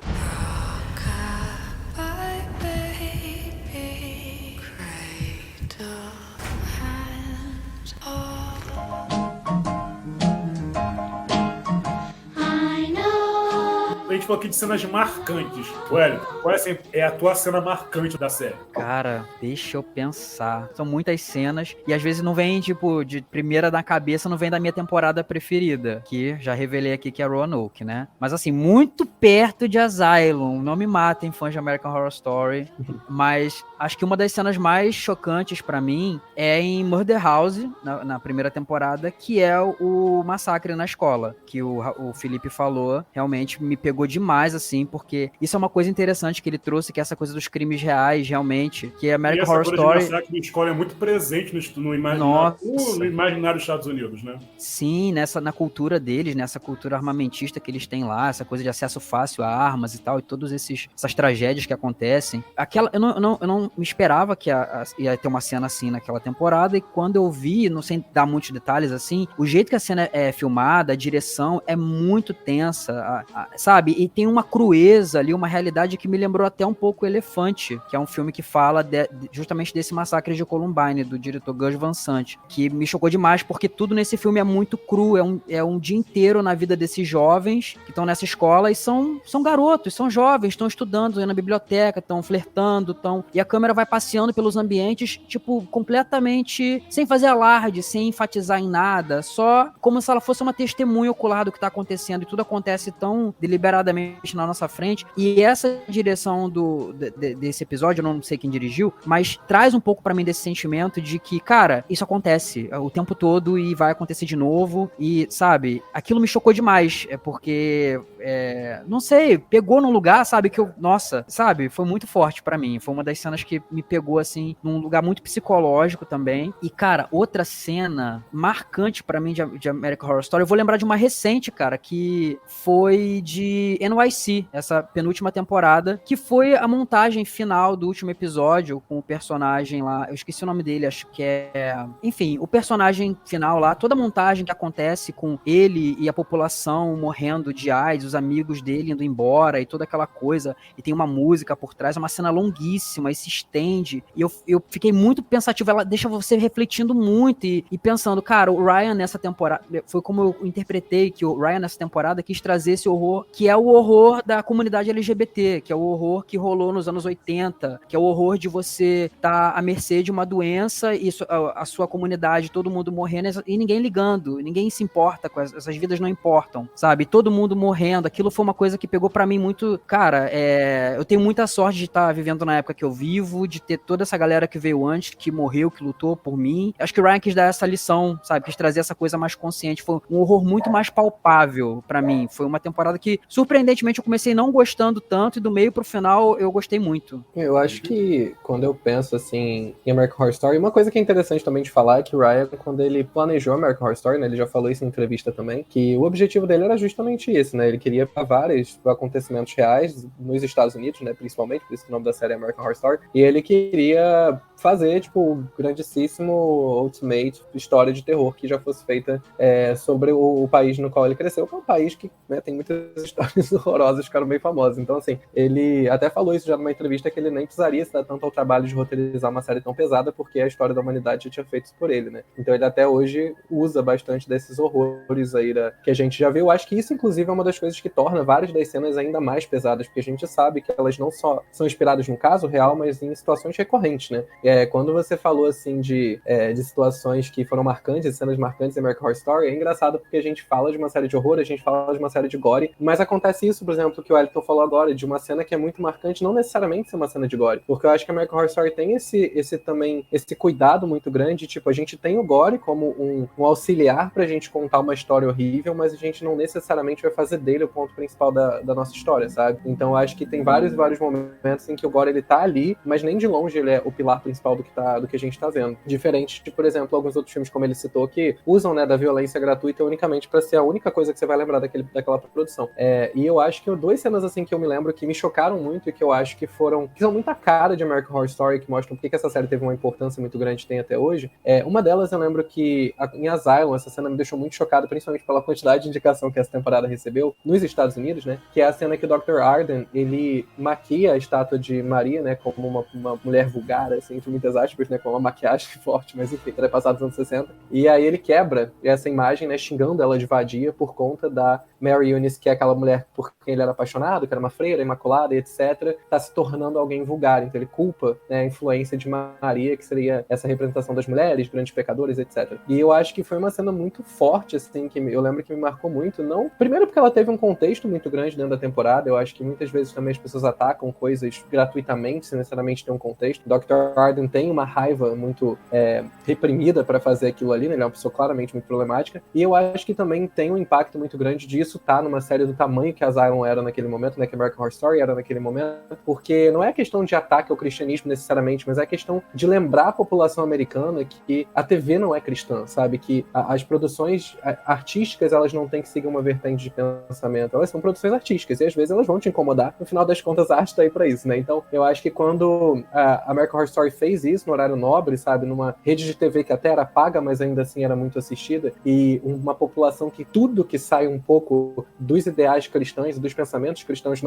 A gente falou aqui de cenas marcantes. Ué, qual é a tua cena marcante da série? Cara, deixa eu pensar. São muitas cenas e às vezes não vem, tipo, de primeira na cabeça, não vem da minha temporada preferida, que já revelei aqui que é Roanoke, né? Mas assim, muito perto de Asylum. Não me matem, fãs de American Horror Story. Mas acho que uma das cenas mais chocantes pra mim é em Murder House, na primeira temporada, que é o massacre na escola, que o Felipe falou. Realmente me pegou demais, assim, porque isso é uma coisa interessante que ele trouxe, que é essa coisa dos crimes reais, realmente, que é American Horror Story... E essa coisa de escola é muito presente no imaginário dos Estados Unidos, né? Sim, na cultura deles, nessa cultura armamentista que eles têm lá, essa coisa de acesso fácil a armas e tal, e todas essas tragédias que acontecem. Eu não me esperava que ia ter uma cena assim naquela temporada, e quando eu vi, não sei dar muitos detalhes assim, o jeito que a cena é filmada, a direção é muito tensa, sabe? sabe? E tem uma crueza ali, uma realidade que me lembrou até um pouco Elefante, que é um filme que fala justamente desse massacre de Columbine, do diretor Gus Van Sant, que me chocou demais, porque tudo nesse filme é muito cru, é um dia inteiro na vida desses jovens que estão nessa escola e são garotos, são jovens, estão estudando, estão na biblioteca, estão flertando, e a câmera vai passeando pelos ambientes, tipo, completamente sem fazer alarde, sem enfatizar em nada, só como se ela fosse uma testemunha ocular do que tá acontecendo, e tudo acontece tão deliberadamente na nossa frente. E essa direção desse episódio, eu não sei quem dirigiu, mas traz um pouco pra mim desse sentimento de que, cara, isso acontece o tempo todo e vai acontecer de novo, e, sabe, aquilo me chocou demais, porque, não sei, pegou num lugar, sabe, que eu, nossa, sabe, foi muito forte pra mim, foi uma das cenas que me pegou, assim, num lugar muito psicológico também. E, cara, outra cena marcante pra mim de American Horror Story, eu vou lembrar de uma recente, cara, que foi de NYC, essa penúltima temporada, que foi a montagem final do último episódio com o personagem lá, eu esqueci o nome dele, acho que enfim, o personagem final lá, toda a montagem que acontece com ele e a população morrendo de AIDS, os amigos dele indo embora e toda aquela coisa, e tem uma música por trás, é uma cena longuíssima e se estende, e eu fiquei muito pensativo, ela deixa você refletindo muito e pensando, cara, o Ryan nessa temporada, foi como eu interpretei que o Ryan nessa temporada quis trazer esse horror, que é o horror da comunidade LGBT, que é o horror que rolou nos anos 80, que é o horror de você estar à mercê de uma doença e a sua comunidade, todo mundo morrendo e ninguém ligando, ninguém se importa com essas vidas, não importam, sabe? Todo mundo morrendo, aquilo foi uma coisa que pegou pra mim muito, cara, eu tenho muita sorte de estar vivendo na época que eu vivo, de ter toda essa galera que veio antes, que morreu, que lutou por mim. Acho que o Ryan quis dar essa lição, sabe? Quis trazer essa coisa mais consciente. Foi um horror muito mais palpável pra mim. Foi uma temporada que, surpreendentemente, eu comecei não gostando tanto e do meio pro final eu gostei muito. Eu acho que quando eu penso, assim, em American Horror Story, uma coisa que é interessante também de falar é que o Ryan, quando ele planejou American Horror Story, né, ele já falou isso em entrevista também, que o objetivo dele era justamente esse, né? Ele queria vários acontecimentos reais nos Estados Unidos, né, principalmente, por isso que o nome da série é American Horror Story, e ele queria fazer, tipo, o grandíssimo ultimate história de terror que já fosse feita sobre o país no qual ele cresceu, que é um país que, né, tem muitas histórias horrorosas, ficaram bem famosas. Então, assim, ele até falou isso já numa entrevista, que ele nem precisaria se dar tanto ao trabalho de roteirizar uma série tão pesada, porque a história da humanidade já tinha feito isso por ele, né? Então ele até hoje usa bastante desses horrores aí que a gente já viu. Eu acho que isso, inclusive, é uma das coisas que torna várias das cenas ainda mais pesadas, porque a gente sabe que elas não só são inspiradas no caso real, mas em situações recorrentes, né? Quando você falou, assim, de situações que foram marcantes, cenas marcantes em American Horror Story, é engraçado porque a gente fala de uma série de horror, a gente fala de uma série de gore, mas acontece isso, por exemplo, que o Elton falou agora, de uma cena que é muito marcante, não necessariamente ser uma cena de gore, porque eu acho que a American Horror Story tem esse cuidado muito grande, tipo, a gente tem o gore como um auxiliar pra gente contar uma história horrível, mas a gente não necessariamente vai fazer dele o ponto principal da nossa história, sabe? Então eu acho que tem vários momentos em que o gore ele tá ali, mas nem de longe ele é o pilar principal do que a gente tá vendo. Diferente de, por exemplo, alguns outros filmes, como ele citou, que usam, né, da violência gratuita unicamente pra ser a única coisa que você vai lembrar daquela produção. E eu acho que duas cenas, assim, que eu me lembro que me chocaram muito e que eu acho que são muito a cara de American Horror Story, que mostram por que essa série teve uma importância muito grande, tem até hoje. Uma delas eu lembro que em Asylum, essa cena me deixou muito chocado, principalmente pela quantidade de indicação que essa temporada recebeu nos Estados Unidos, né? Que é a cena que o Dr. Arden, ele maquia a estátua de Maria, né? Como uma mulher vulgar, assim, entre muitas aspas, né? Com uma maquiagem forte, mas enfim, ela é passada dos anos 60. E aí ele quebra essa imagem, né? Xingando ela de vadia por conta da Mary Eunice, que é aquela mulher por quem ele era apaixonado, que era uma freira, imaculada, etc., tá se tornando alguém vulgar. Então ele culpa, né, a influência de Maria, que seria essa representação das mulheres, grandes pecadores, etc. E eu acho que foi uma cena muito forte, assim, que eu lembro que me marcou muito. Não, primeiro porque ela teve um contexto muito grande dentro da temporada. Eu acho que muitas vezes também as pessoas atacam coisas gratuitamente, sem necessariamente ter um contexto. Dr. Arden tem uma raiva muito reprimida para fazer aquilo ali, né? Ele é uma pessoa claramente muito problemática. E eu acho que também tem um impacto muito grande disso tá numa série do tamanho que a Asylum era naquele momento, né? Que American Horror Story era naquele momento. Porque não é questão de ataque ao cristianismo necessariamente, mas é questão de lembrar a população americana que a TV não é cristã, sabe? Que as produções artísticas, elas não têm que seguir uma vertente de pensamento. Elas são produções artísticas e às vezes elas vão te incomodar. No final das contas, a arte tá aí pra isso, né? Então, eu acho que quando a American Horror Story fez isso no horário nobre, sabe? Numa rede de TV que até era paga, mas ainda assim era muito assistida, e uma população que tudo que sai um pouco dos ideais cristãos e dos pensamentos cristãos,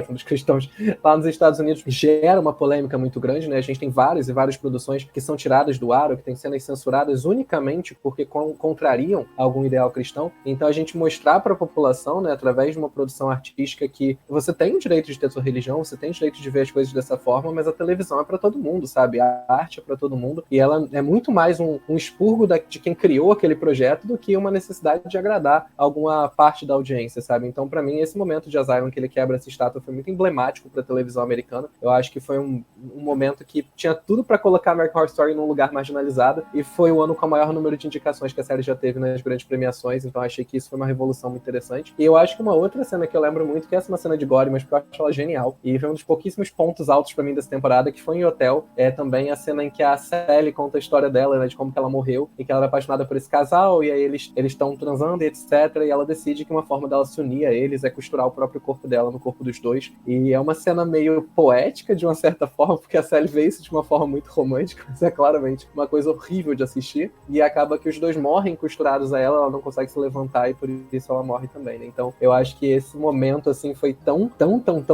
dos cristãos lá nos Estados Unidos, gera uma polêmica muito grande, né? A gente tem várias e várias produções que são tiradas do ar, ou que têm cenas censuradas unicamente porque contrariam algum ideal cristão. Então a gente mostrar para a população, né, através de uma produção artística, que você tem o direito de ter sua religião, você tem o direito de ver as coisas dessa forma, mas a televisão é para todo mundo, sabe? A arte é para todo mundo, e ela é muito mais um expurgo de quem criou aquele projeto do que uma necessidade de agradar alguma parte da audiência, sabe? Então, para mim, esse momento de Asylum, que ele quebra essa estátua, foi muito emblemático para a televisão americana. Eu acho que foi um momento que tinha tudo para colocar American Horror Story num lugar marginalizado, e foi o ano com o maior número de indicações que a série já teve nas grandes premiações, então achei que isso foi uma revolução muito interessante. E eu acho que uma outra cena que eu lembro muito, que essa é uma cena de gore, mas que eu acho ela genial, e foi um dos pouquíssimos pontos altos para mim dessa temporada, que foi em Hotel, também a cena em que a Sally conta a história dela, né, de como que ela morreu, e que ela era apaixonada por esse casal, e aí eles estão transando e etc, e ela decide que uma forma dela se unir a eles é costurar o próprio corpo dela no corpo dos dois, e é uma cena meio poética de uma certa forma, porque a Sally vê isso de uma forma muito romântica, mas é claramente uma coisa horrível de assistir, e acaba que os dois morrem costurados a ela não consegue se levantar, e por isso ela morre também, né? Então eu acho que esse momento, assim, foi tão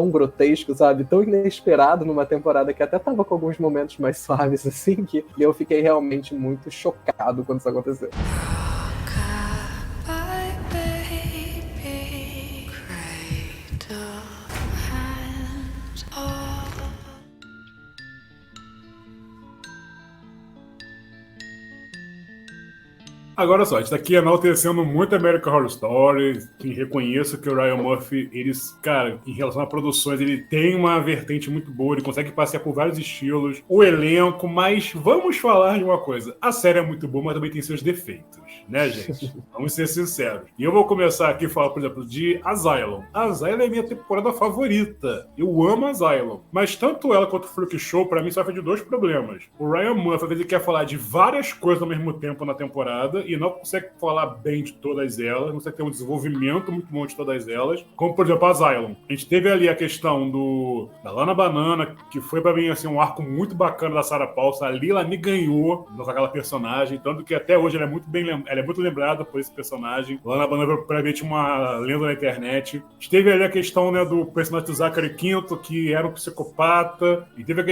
grotesco, sabe, tão inesperado numa temporada que até tava com alguns momentos mais suaves, assim, que eu fiquei realmente muito chocado quando isso aconteceu. Agora só, a gente tá aqui enaltecendo muito American Horror Story, e reconheço que o Ryan Murphy, cara, em relação a produções, ele tem uma vertente muito boa, ele consegue passear por vários estilos, o elenco, mas vamos falar de uma coisa, a série é muito boa, mas também tem seus defeitos, né, gente? Vamos ser sinceros. E eu vou começar aqui a falar, por exemplo, de Asylum. Asylum é minha temporada favorita, eu amo Asylum, mas tanto ela quanto o Freak Show, pra mim, sofre de dois problemas. O Ryan Murphy, às vezes, ele quer falar de várias coisas ao mesmo tempo na temporada, e não consegue falar bem de todas elas, não consegue ter um desenvolvimento muito bom de todas elas, como, por exemplo, Asylum. A gente teve ali a questão da Lana Banana, que foi pra mim, assim, um arco muito bacana da Sarah Paulson. Ali ela me ganhou com aquela personagem, tanto que até hoje ela é muito lembrada por esse personagem. Lana Banana, pra mim, tinha uma lenda na internet. A gente teve ali a questão, né, do personagem do Zachary Quinto, que era um psicopata, e teve a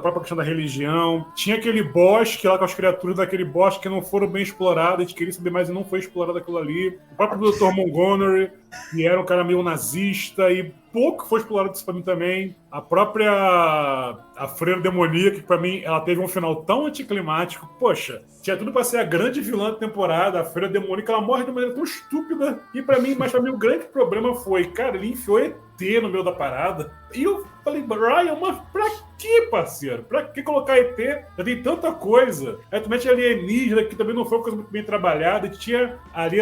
própria questão da religião. Tinha aquele bosque lá com as criaturas daquele bosque que não foram bem exploradas, a gente queria saber mais e não foi explorado aquilo ali. O próprio Dr. Montgomery, que era um cara meio nazista, e pouco foi explorado isso pra mim também. A própria Freira Demoníaca, que pra mim ela teve um final tão anticlimático. Poxa, tinha tudo pra ser a grande vilã da temporada. A Freira Demoníaca, ela morre de maneira tão estúpida. E pra mim o grande problema foi, cara, ele enfiou ET no meio da parada. E eu falei, Ryan, mas pra que, parceiro? Pra que colocar ET? Já tem tanta coisa. Aí tu mete alienígena, que também não foi uma coisa muito bem trabalhada. E tinha ali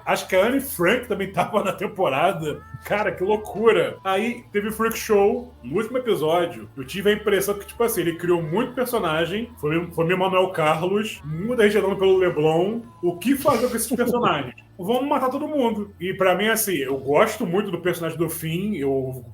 acho que a Anne Frank também tava na temporada. Cara, que loucura. Aí teve Freak Show, no último episódio, eu tive a impressão que, tipo assim, ele criou muito personagem, foi meu Manuel Carlos, muita gente andando pelo Leblon. O que fazer com esses personagens? Vamos matar todo mundo. E pra mim, assim, eu gosto muito do personagem do Finn,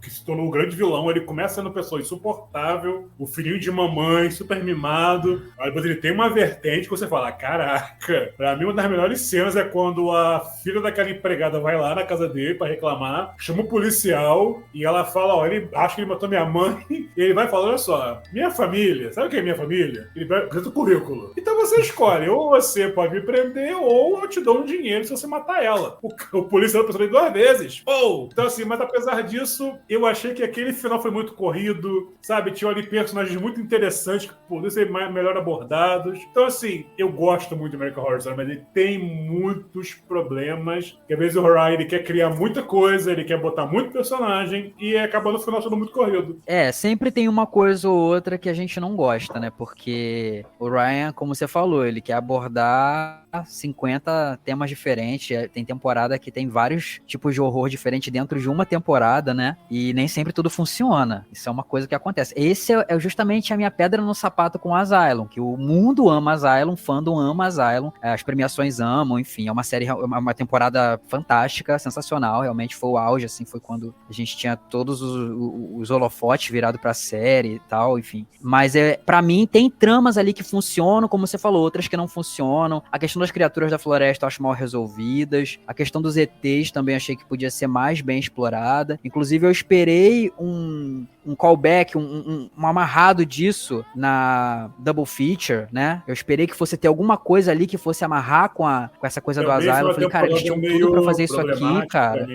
que se tornou o grande vilão. Ele começa sendo uma pessoa insuportável, o filhinho de mamãe, super mimado. Aí depois ele tem uma vertente que você fala, caraca. Pra mim, uma das melhores cenas é quando a filha daquela empregada vai lá na casa dele pra reclamar, chama o policial e ela fala, ó, ele acha que ele matou minha mãe. E ele vai falar, olha só, minha família, sabe o que é minha família? Ele apresenta o currículo. Então você escolhe, ou você pode me prender, ou eu te dou um dinheiro se você matar ela. O policial pensou 2 vezes. Então assim, mas apesar disso, eu achei que aquele final foi muito corrido, sabe? Tinha ali personagens muito interessantes que poderiam ser melhor abordados. Então assim, eu gosto muito de American Horror Story, mas ele tem muitos problemas, que às vezes o Ryan, ele quer criar muita coisa, ele quer botar muito personagem e acaba no final sendo muito corrido. Sempre tem uma coisa ou outra que a gente não gosta, né? Porque o Ryan, como você falou, ele quer abordar 50 temas diferentes. Tem temporada que tem vários tipos de horror diferentes dentro de uma temporada, né? E nem sempre tudo funciona. funciona. Isso é uma coisa que acontece. Esse é justamente a minha pedra no sapato com Asylum, que o mundo ama Asylum, o fandom ama Asylum, as premiações amam, enfim, é uma série, uma temporada fantástica, sensacional, realmente foi o auge, assim, foi quando a gente tinha todos os holofotes virados pra série e tal, enfim. Mas pra mim tem tramas ali que funcionam, como você falou, outras que não funcionam. A questão das criaturas da floresta eu acho mal resolvidas. A questão dos ETs também achei que podia ser mais bem explorada. Inclusive eu esperei um callback, um amarrado disso na Double Feature, né? Eu esperei que fosse ter alguma coisa ali que fosse amarrar com essa coisa do Asylum. Eu falei, cara, eles tinham tudo pra fazer isso aqui, cara.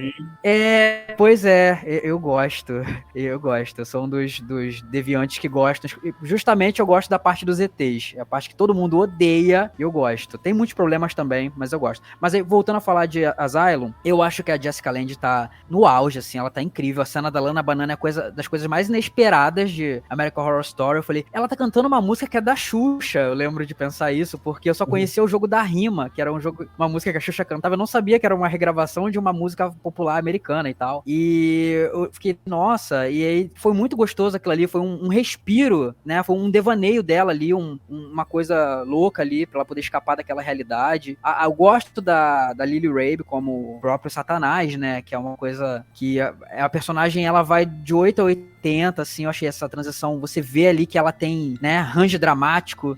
Pois é, eu gosto. Eu sou um dos deviantes que gostam. Justamente eu gosto da parte dos ETs. É a parte que todo mundo odeia e eu gosto. Tem muitos problemas também, mas eu gosto. Mas aí, voltando a falar de Asylum, eu acho que a Jessica Lange tá no auge, assim, ela tá incrível. A cena da Lana Banana é das coisas mais inesperadas de American Horror Story. Eu falei, ela tá cantando uma música que é da Xuxa. Eu lembro de pensar isso, porque eu só conhecia o jogo da Rima, que era uma música que a Xuxa cantava. Eu não sabia que era uma regravação de uma música popular americana e tal. E eu fiquei, nossa, e aí foi muito gostoso aquilo ali, foi um respiro, né? Foi um devaneio dela ali, uma coisa louca ali, pra ela poder escapar daquela realidade. Eu gosto da Lily Rabe como o próprio Satanás, né? Que é uma coisa que a personagem, ela vai de 8 a 80, assim, eu achei essa transição, você vê ali que ela tem, né, range dramático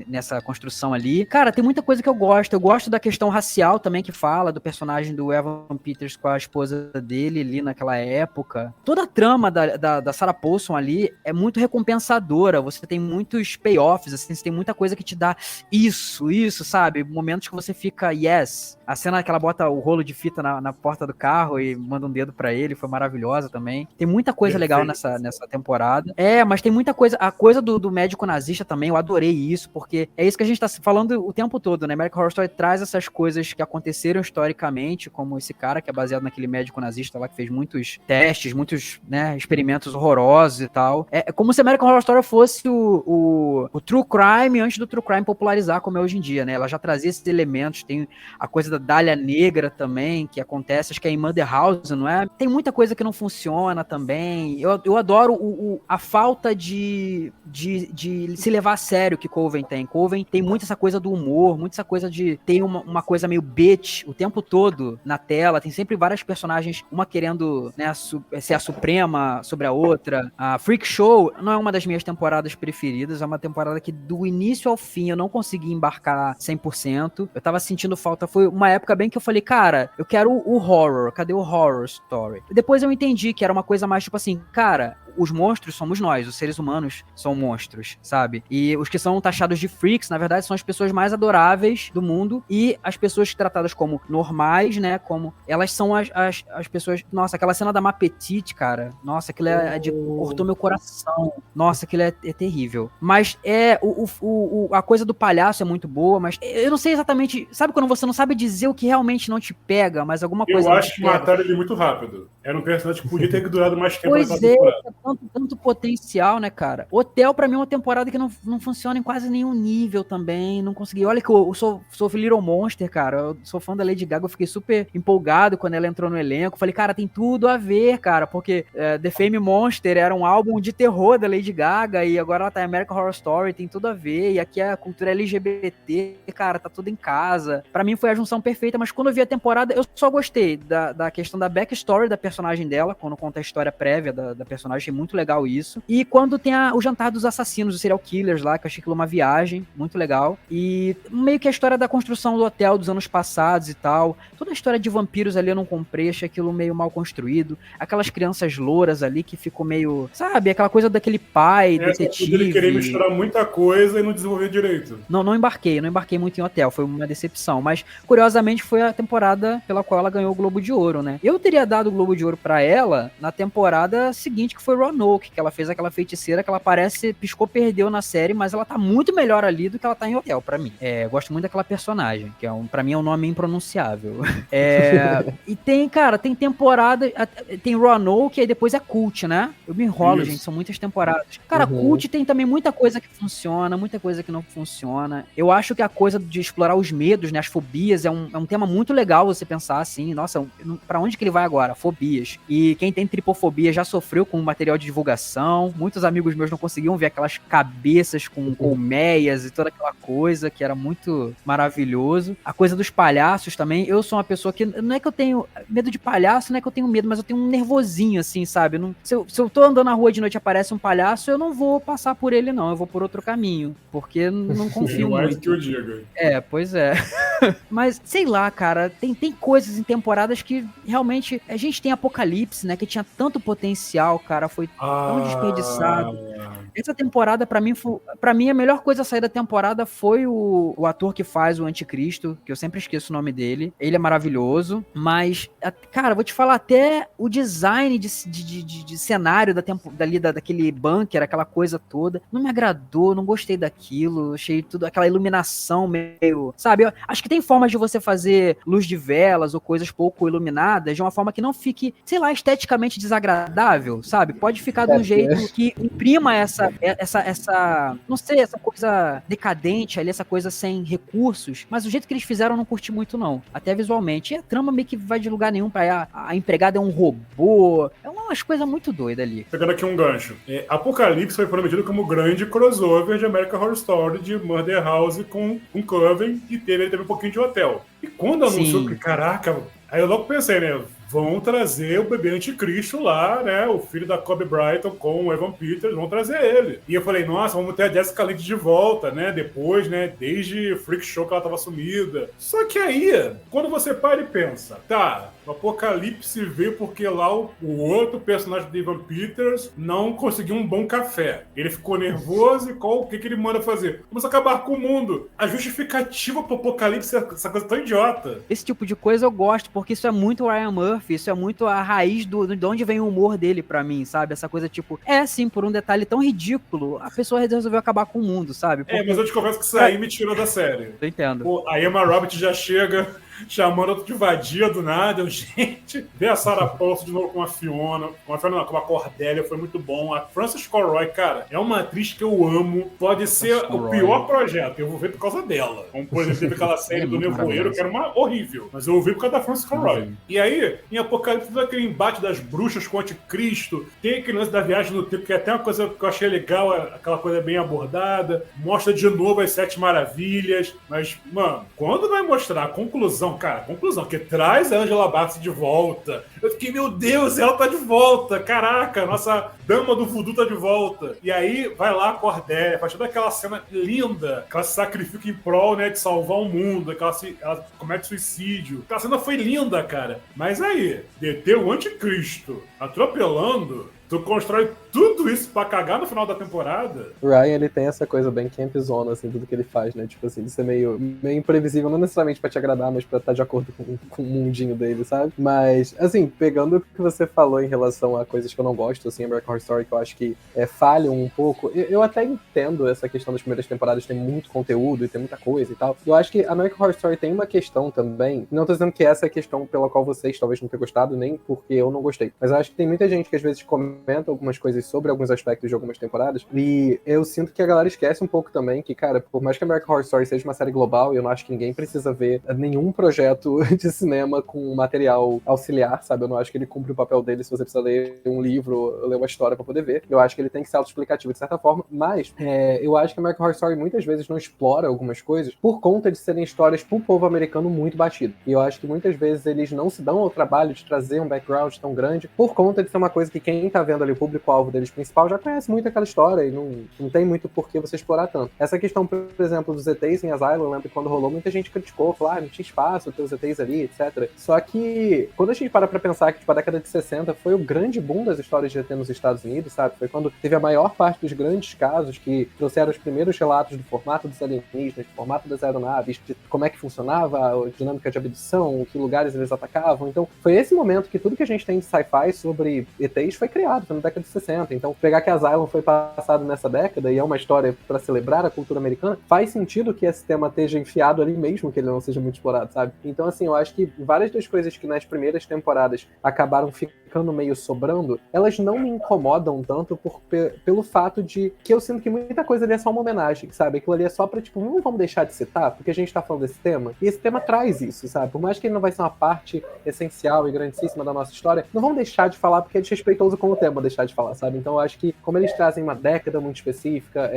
nessa construção ali. Cara, tem muita coisa que eu gosto da questão racial também que fala, do personagem do Evan Peters com a esposa dele ali naquela época. Toda a trama da Sarah Paulson ali é muito recompensadora, você tem muitos payoffs, assim, você tem muita coisa que te dá isso, sabe? Momentos que você fica, yes. A cena que ela bota o rolo de fita na porta do carro e manda um dedo pra ele, foi maravilhosa também. Tem muita coisa legal nessa temporada. Mas tem muita coisa, a coisa do médico nazista também, eu adorei isso, porque é isso que a gente tá falando o tempo todo, né? American Horror Story traz essas coisas que aconteceram historicamente, como esse cara que é baseado naquele médico nazista lá que fez muitos testes, muitos, né, experimentos horrorosos e tal. É como se American Horror Story fosse o True Crime antes do True Crime popularizar como é hoje em dia, né? Ela já trazia esses elementos, tem a coisa da Dália Negra também, que acontece, acho que é em Mother House, não é? Tem muita coisa que não funciona também. Eu adoro a falta de se levar a sério que Coven tem. Coven tem muito essa coisa do humor, muito essa coisa de ter uma coisa meio bitch o tempo todo na tela, tem sempre várias personagens, uma querendo, né, ser a suprema sobre a outra. A Freak Show não é uma das minhas temporadas preferidas, é uma temporada que do início ao fim eu não consegui embarcar 100%, eu tava sentindo falta, foi uma época bem que eu falei, cara, eu quero o horror, cadê o horror story? E depois eu entendi que era uma coisa mais tipo assim, cara, os monstros somos nós, os seres humanos são monstros, sabe? E os que são taxados de freaks, na verdade, são as pessoas mais adoráveis do mundo e as pessoas tratadas como normais, né? Como elas são as pessoas... Nossa, aquela cena da Mapetite, cara, nossa, aquilo cortou meu coração. Nossa, aquilo é terrível. Mas a coisa do palhaço é muito boa, mas eu não sei exatamente... Sabe quando você não sabe dizer o que realmente não te pega, mas alguma coisa... Eu acho que mataram ele muito rápido. Era um personagem que podia ter durado mais tempo. Pois é, tanto potencial, né, cara? Hotel, pra mim, é uma temporada que não funciona em quase nenhum nível também, não consegui. Olha que eu sou Little Monster, cara, eu sou fã da Lady Gaga, eu fiquei super empolgado quando ela entrou no elenco, falei, cara, tem tudo a ver, cara, porque The Fame Monster era um álbum de terror da Lady Gaga e agora ela tá em American Horror Story, tem tudo a ver, e aqui a cultura LGBT, cara, tá tudo em casa. Pra mim foi a junção perfeita, mas quando eu vi a temporada, eu só gostei da questão da backstory da personagem dela, quando conta a história prévia da personagem, achei muito legal isso. E quando tem o jantar dos assassinos, os serial killers lá, que eu achei aquilo uma viagem, muito legal. E meio que a história da construção do hotel dos anos passados e tal. Toda a história de vampiros ali eu não comprei, achei aquilo meio mal construído. Aquelas crianças louras ali que ficou meio... Sabe, aquela coisa daquele pai, detetive... Ele querer misturar muita coisa e não desenvolver direito. Não embarquei muito em hotel, foi uma decepção. Mas, curiosamente, foi a temporada pela qual ela ganhou o Globo de Ouro, né? Eu teria dado o Globo de Ouro pra ela na temporada seguinte, que foi Roanoke, que ela fez aquela feiticeira que ela parece piscou, perdeu na série, mas ela tá muito melhor ali do que ela tá em Hotel, pra mim. Eu gosto muito daquela personagem, que pra mim é um nome impronunciável. E tem, cara, tem temporada, tem Roanoke, aí depois é Cult, né? Eu me enrolo, gente, são muitas temporadas. Cara, Cult tem também muita coisa que funciona, muita coisa que não funciona. Eu acho que a coisa de explorar os medos, né, as fobias, é um tema muito legal você pensar assim, nossa, pra onde que ele vai agora? Fobias. E quem tem tripofobia já sofreu com material de divulgação, muitos amigos meus não conseguiam ver aquelas cabeças com colmeias e toda aquela coisa, que era muito maravilhoso. A coisa dos palhaços também, eu sou uma pessoa que, não é que eu tenho medo de palhaço, não é que eu tenho medo, mas eu tenho um nervosinho assim, sabe? Se eu tô andando na rua de noite e aparece um palhaço, eu não vou passar por ele não, eu vou por outro caminho, porque não confio muito. Mais que eu diga. Pois é. Mas, sei lá, cara, tem coisas em temporadas que realmente, a gente tem Apocalipse, né, que tinha tanto potencial, cara, foi tão desperdiçado. Essa temporada, pra mim, a melhor coisa a sair da temporada foi o ator que faz o Anticristo, que eu sempre esqueço o nome dele. Ele é maravilhoso, mas, cara, vou te falar, até o design de cenário daquele bunker, aquela coisa toda, não me agradou, não gostei daquilo, achei tudo, aquela iluminação meio, sabe? Eu acho que tem formas de você fazer luz de velas ou coisas pouco iluminadas de uma forma que não fique, sei lá, esteticamente desagradável, sabe? Pode ficar de um jeito que imprima essa, não sei, essa coisa decadente ali, essa coisa sem recursos, mas o jeito que eles fizeram eu não curti muito não, até visualmente. E a trama meio que vai de lugar nenhum, pra a empregada é um robô, é umas coisas muito doidas ali. Pegando aqui um gancho. Apocalipse foi prometido como grande crossover de American Horror Story, de Murder House com Coven, e teve também um pouquinho de Hotel. E quando anunciou que, caraca, aí eu logo pensei, né, vão trazer o bebê anticristo lá, né, o filho da Kobe Bryton com o Evan Peters, vão trazer ele. E eu falei, nossa, vamos ter a Jessica Lange de volta, né, depois, né, desde Freak Show que ela tava sumida. Só que aí, quando você para e pensa, tá, o Apocalipse veio porque lá o outro personagem do Evan Peters não conseguiu um bom café. Ele ficou nervoso e o que ele manda fazer? Começa a acabar com o mundo. A justificativa pro Apocalipse é essa coisa tão idiota. Esse tipo de coisa eu gosto, porque isso é muito Ryan Murphy, isso é muito a raiz de onde vem o humor dele pra mim, sabe? Essa coisa tipo, sim, por um detalhe tão ridículo, a pessoa resolveu acabar com o mundo, sabe? Porque... mas eu te confesso que isso aí me tirou da série. Eu entendo. Pô, a Emma Roberts já chega chamando outro de vadia do nada. Gente, ver a Sarah Paulson de novo com a Fiona, com a Cordélia, foi muito bom. A Frances Conroy, cara, é uma atriz que eu amo. Pode ser o pior projeto, eu vou ver por causa dela. Como, por exemplo, teve aquela série do Nevoeiro, que era uma horrível, mas eu ouvi por causa da Frances Conroy. E aí, em Apocalipse, todo aquele embate das bruxas com o Anticristo, tem aquele lance da viagem no tempo, que é até uma coisa que eu achei legal, aquela coisa bem abordada. Mostra de novo as 7 maravilhas, mas, mano, quando vai mostrar a conclusão, que traz a Angela Bassett de volta. Eu fiquei, meu Deus, ela tá de volta, caraca, nossa dama do voodoo tá de volta. E aí vai lá a Cordélia, faz toda aquela cena linda, que ela se sacrifica em prol, né, de salvar o mundo, que ela comete suicídio. Aquela cena foi linda, cara. Mas aí, deter o Anticristo atropelando, tu constrói tudo isso pra cagar no final da temporada. O Ryan, ele tem essa coisa bem campzona, assim, tudo que ele faz, né? Tipo assim, de ser meio imprevisível, não necessariamente pra te agradar, mas pra estar de acordo com o mundinho dele, sabe? Mas, assim, pegando o que você falou em relação a coisas que eu não gosto, assim, American Horror Story, que eu acho que falham um pouco, eu até entendo essa questão das primeiras temporadas, tem muito conteúdo e tem muita coisa e tal. Eu acho que American Horror Story tem uma questão também, não tô dizendo que essa é a questão pela qual vocês talvez não tenham gostado, nem porque eu não gostei, mas eu acho que tem muita gente que às vezes comenta algumas coisas sobre alguns aspectos de algumas temporadas, e eu sinto que a galera esquece um pouco também que, cara, por mais que American Horror Story seja uma série global, eu não acho que ninguém precisa ver nenhum projeto de cinema com material auxiliar, sabe? Eu não acho que ele cumpre o papel dele se você precisa ler um livro, ler uma história pra poder ver. Eu acho que ele tem que ser autoexplicativo de certa forma, mas eu acho que American Horror Story muitas vezes não explora algumas coisas por conta de serem histórias pro povo americano muito batido. E eu acho que muitas vezes eles não se dão ao trabalho de trazer um background tão grande por conta de ser uma coisa que quem tá vendo ali, o público-alvo deles principal, já conhece muito aquela história e não tem muito por que você explorar tanto. Essa questão, por exemplo, dos ETs em Asylum, eu lembro que quando rolou, muita gente criticou, falou, não tinha espaço ter os ETs ali, etc. Só que, quando a gente para pra pensar que, tipo, a década de 60 foi o grande boom das histórias de ET nos Estados Unidos, sabe? Foi quando teve a maior parte dos grandes casos que trouxeram os primeiros relatos do formato dos alienígenas, do formato das aeronaves, de como é que funcionava, a dinâmica de abdução, que lugares eles atacavam. Então, foi esse momento que tudo que a gente tem de sci-fi sobre ETs foi criado, foi na década de 60, 60, então pegar que Asylum foi passado nessa década e é uma história para celebrar a cultura americana, faz sentido que esse tema esteja enfiado ali mesmo, que ele não seja muito explorado, sabe? Então, assim, eu acho que várias das coisas que nas primeiras temporadas acabaram ficando meio sobrando, elas não me incomodam tanto pelo fato de que eu sinto que muita coisa ali é só uma homenagem, sabe? Aquilo ali é só pra, tipo, não vamos deixar de citar, porque a gente tá falando desse tema, e esse tema traz isso, sabe? Por mais que ele não vai ser uma parte essencial e grandíssima da nossa história, não vamos deixar de falar porque é desrespeitoso com o tema deixar de falar, sabe? Então eu acho que, como eles trazem uma década muito específica,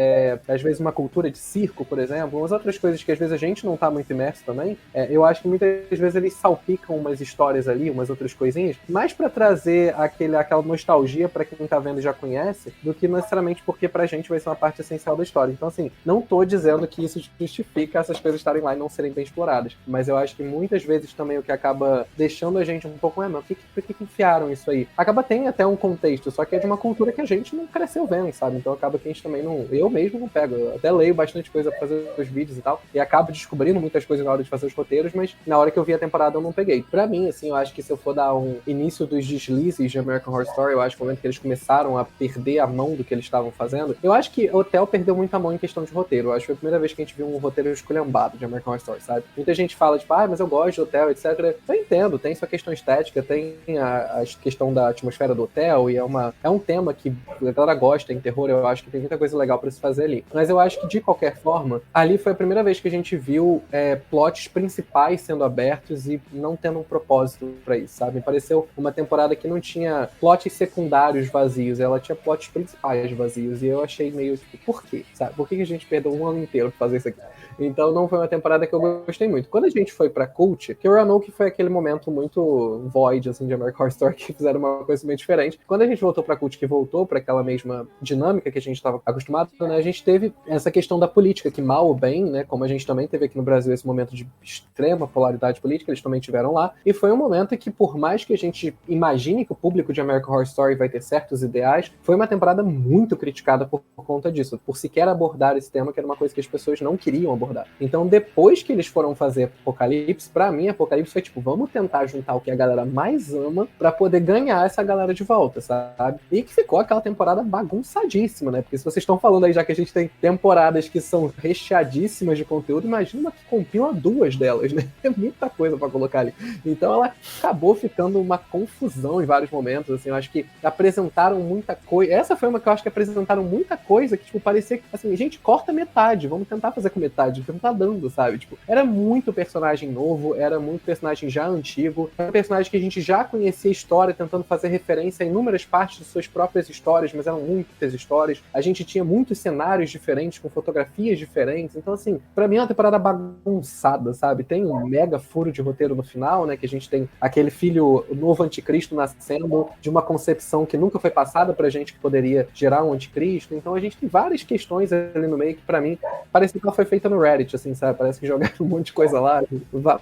às vezes uma cultura de circo, por exemplo, umas outras coisas que às vezes a gente não tá muito imerso também, eu acho que muitas vezes eles salpicam umas histórias ali, umas outras coisinhas, mais pra trazer aquela nostalgia pra quem tá vendo e já conhece, do que necessariamente porque pra gente vai ser uma parte essencial da história. Então, assim, não tô dizendo que isso justifica essas coisas estarem lá e não serem bem exploradas, mas eu acho que muitas vezes também o que acaba deixando a gente um pouco, mas por que enfiaram isso aí? Acaba tem até um contexto, só que é de uma cultura que a gente não cresceu vendo, sabe? Então acaba que a gente também não... Eu mesmo não pego. Eu até leio bastante coisa pra fazer os vídeos e tal, e acabo descobrindo muitas coisas na hora de fazer os roteiros, mas na hora que eu vi a temporada eu não peguei. Pra mim, assim, eu acho que se eu for dar um início dos deslizes de American Horror Story, eu acho que o momento que eles começaram a perder a mão do que eles estavam fazendo, eu acho que o Hotel perdeu muita mão em questão de roteiro. Eu acho que foi a primeira vez que a gente viu um roteiro esculhambado de American Horror Story, sabe? Muita gente fala, tipo, mas eu gosto de hotel, etc. Eu entendo, tem sua questão estética, tem a questão da atmosfera do hotel, e é um tema que a galera gosta em terror, eu acho que tem muita coisa legal pra se fazer ali. Mas eu acho que, de qualquer forma, ali foi a primeira vez que a gente viu plots principais sendo abertos e não tendo um propósito pra isso, sabe? Me pareceu uma temporada que não tinha plots secundários vazios, ela tinha plots principais vazios, e eu achei meio, tipo, por quê? Sabe? Por que a gente perdeu um ano inteiro pra fazer isso aqui? Então não foi uma temporada que eu gostei muito. Quando a gente foi pra Cult, que o Roanoke foi aquele momento muito void, assim, de American Horror Story, que fizeram uma coisa meio diferente. Quando a gente voltou pra Cult, que voltou pra aquela mesma dinâmica que a gente estava acostumado, né, a gente teve essa questão da política, que mal ou bem, né, como a gente também teve aqui no Brasil esse momento de extrema polaridade política, eles também tiveram lá, e foi um momento que, por mais que a gente imagine que o público de American Horror Story vai ter certos ideais, foi uma temporada muito criticada por conta disso, por sequer abordar esse tema, que era uma coisa que as pessoas não queriam abordar. Então, depois que eles foram fazer Apocalipse, pra mim, Apocalipse foi tipo, vamos tentar juntar o que a galera mais ama pra poder ganhar essa galera de volta, sabe? E que ficou aquela temporada bagunçadíssima, né? Porque se vocês estão falando aí, já que a gente tem temporadas que são recheadíssimas de conteúdo, imagina uma que compila 2 delas, né? É muita coisa pra colocar ali. Então ela acabou ficando uma confusão em vários momentos, assim, eu acho que apresentaram muita coisa. Essa foi uma que eu acho que apresentaram muita coisa que, tipo, parecia que, assim, gente, corta metade, vamos tentar fazer com metade, porque não tá dando, sabe? Tipo, era muito personagem novo, era muito personagem já antigo, era um personagem que a gente já conhecia a história, tentando fazer referência a inúmeras partes de suas próprias histórias, mas eram muitas histórias. A gente tinha muitos cenários diferentes, com fotografias diferentes. Então, assim, pra mim é uma temporada bagunçada, sabe? Tem um mega furo de roteiro no final, né? Que a gente tem aquele filho, o novo anticristo nascendo de uma concepção que nunca foi passada pra gente que poderia gerar um anticristo. Então a gente tem várias questões ali no meio que, pra mim, parece que ela foi feita no Reddit, assim, sabe? Parece que jogaram um monte de coisa lá.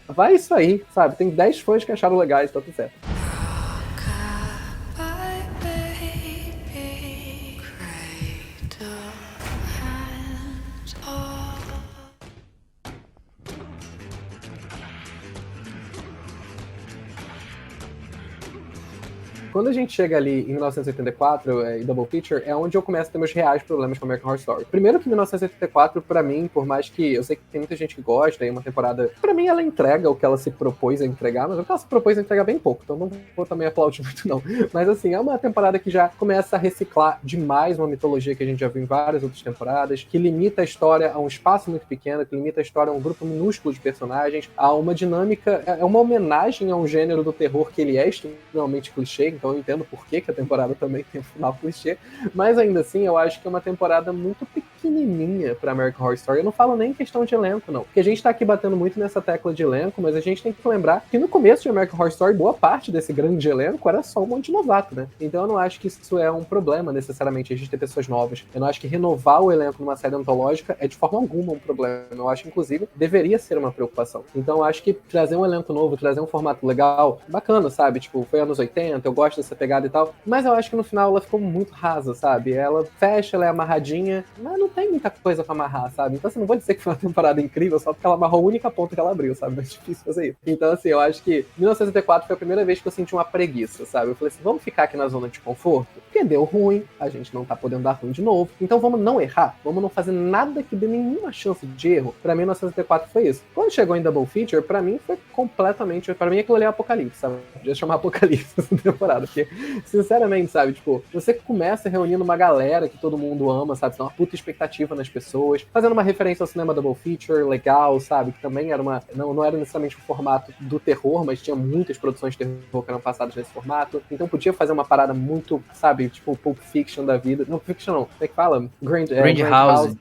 Vai isso aí, sabe? Tem 10 fãs que acharam legais, tá tudo certo. Quando a gente chega ali em 1984, e Double Feature, é onde eu começo a ter meus reais problemas com American Horror Story. Primeiro que 1984, pra mim, por mais que eu sei que tem muita gente que gosta, é uma temporada, pra mim ela entrega o que ela se propôs a entregar, mas o que ela se propôs a entregar bem pouco, então não vou também aplaudir muito não. Mas assim, é uma temporada que já começa a reciclar demais uma mitologia que a gente já viu em várias outras temporadas, que limita a história a um espaço muito pequeno, que limita a história a um grupo minúsculo de personagens, a uma dinâmica, é uma homenagem a um gênero do terror que ele é extremamente clichê, então eu entendo por que a temporada também tem um final clichê, mas ainda assim eu acho que é uma temporada muito pequenininha pra American Horror Story. Eu não falo nem em questão de elenco, não, porque a gente tá aqui batendo muito nessa tecla de elenco, mas a gente tem que lembrar que no começo de American Horror Story, boa parte desse grande elenco era só um monte de novato, né? Então eu não acho que isso é um problema necessariamente, a gente ter pessoas novas. Eu não acho que renovar o elenco numa série antológica é de forma alguma um problema. Eu acho, inclusive, deveria ser uma preocupação. Então eu acho que trazer um elenco novo, trazer um formato legal, bacana, sabe? Tipo, foi anos 80, eu gosto dessa pegada e tal, mas eu acho que no final ela ficou muito rasa, sabe? Ela fecha, ela é amarradinha, mas não tem muita coisa pra amarrar, sabe? Então, assim, não vou dizer que foi uma temporada incrível só porque ela amarrou a única ponta que ela abriu, sabe? Mas é difícil fazer isso. Então, assim, eu acho que 1984 foi a primeira vez que eu senti uma preguiça, sabe? Eu falei assim, vamos ficar aqui na zona de conforto? Porque deu ruim, a gente não tá podendo dar ruim de novo. Então vamos não errar, vamos não fazer nada que dê nenhuma chance de erro. Pra mim, 1984 foi isso. Quando chegou em Double Feature, pra mim foi completamente... Pra mim aquilo ali é apocalipse, sabe? Podia chamar apocalipse essa temporada, porque, sinceramente, sabe? Tipo, você começa reunindo uma galera que todo mundo ama, sabe? Tem uma puta expectativa nas pessoas, fazendo uma referência ao cinema Double Feature, legal, sabe? Que também era uma... Não era necessariamente o formato do terror, mas tinha muitas produções de terror que eram passadas nesse formato. Então podia fazer uma parada muito, sabe? Tipo, Pulp Fiction da vida. Não, Pulp Fiction não. Como é que fala? Grindhouse.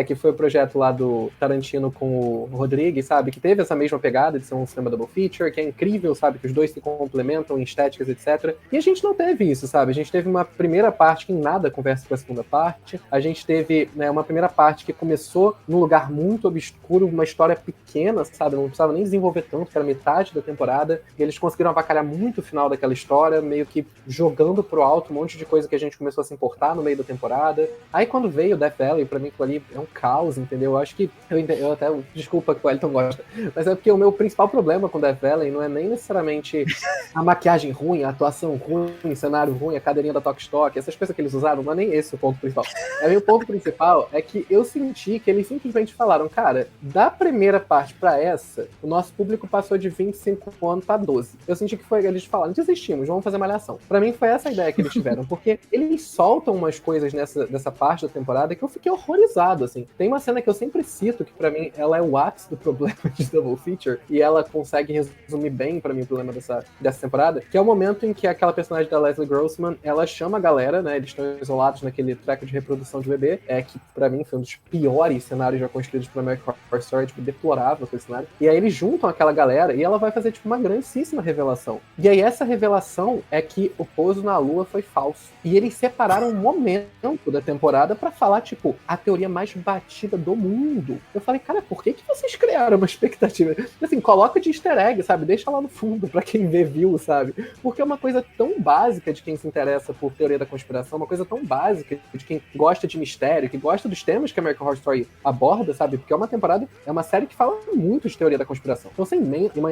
Que foi o projeto lá do Tarantino com o Rodrigues, sabe? Que teve essa mesma pegada de ser um cinema double feature, que é incrível, sabe? Que os dois se complementam em estéticas, etc. E a gente não teve isso, sabe? A gente teve uma primeira parte que em nada conversa com a segunda parte. A gente teve, né, uma primeira parte que começou num lugar muito obscuro, uma história pequena, sabe? Não precisava nem desenvolver tanto, que era metade da temporada. E eles conseguiram avacalhar muito o final daquela história, meio que jogando pro alto um monte de coisa que a gente começou a se importar no meio da temporada. Aí quando veio o Death Valley, pra mim aquilo ali é um caos, entendeu? Eu acho que... Eu até... Desculpa que o Elton gosta. Mas é porque o meu principal problema com Death Valley não é nem necessariamente a maquiagem ruim, a atuação ruim, o cenário ruim, a cadeirinha da Tok Stock, essas coisas que eles usaram, não é nem esse o ponto principal. O ponto principal é que eu senti que eles simplesmente falaram, cara, da primeira parte pra essa, o nosso público passou de 25 anos pra 12. Eu senti que foi... Eles falaram, desistimos, vamos fazer malhação. Pra mim foi essa a ideia que eles tiveram, porque eles soltam umas coisas nessa parte da temporada que eu fiquei horrorizado, assim. Tem uma cena que eu sempre cito, que pra mim ela é o ápice do problema de Double Feature, e ela consegue resumir bem pra mim o problema dessa temporada, que é o momento em que aquela personagem da Leslie Grossman, ela chama a galera, né, eles estão isolados naquele treco de reprodução de bebê, que pra mim foi um dos piores cenários já construídos pro American Horror Story, tipo, deplorável aquele cenário, e aí eles juntam aquela galera, e ela vai fazer, tipo, uma grandíssima revelação. E aí essa revelação é que o pouso na lua foi falso. E eles separaram um momento da temporada pra falar, tipo, a teoria mais batida do mundo. Eu falei, cara, por que vocês criaram uma expectativa? Assim, coloca de easter egg, sabe? Deixa lá no fundo pra quem vê, viu, sabe? Porque é uma coisa tão básica de quem se interessa por teoria da conspiração, uma coisa tão básica de quem gosta de mistério, que gosta dos temas que a American Horror Story aborda, sabe? Porque é uma série que fala muito de teoria da conspiração. Então você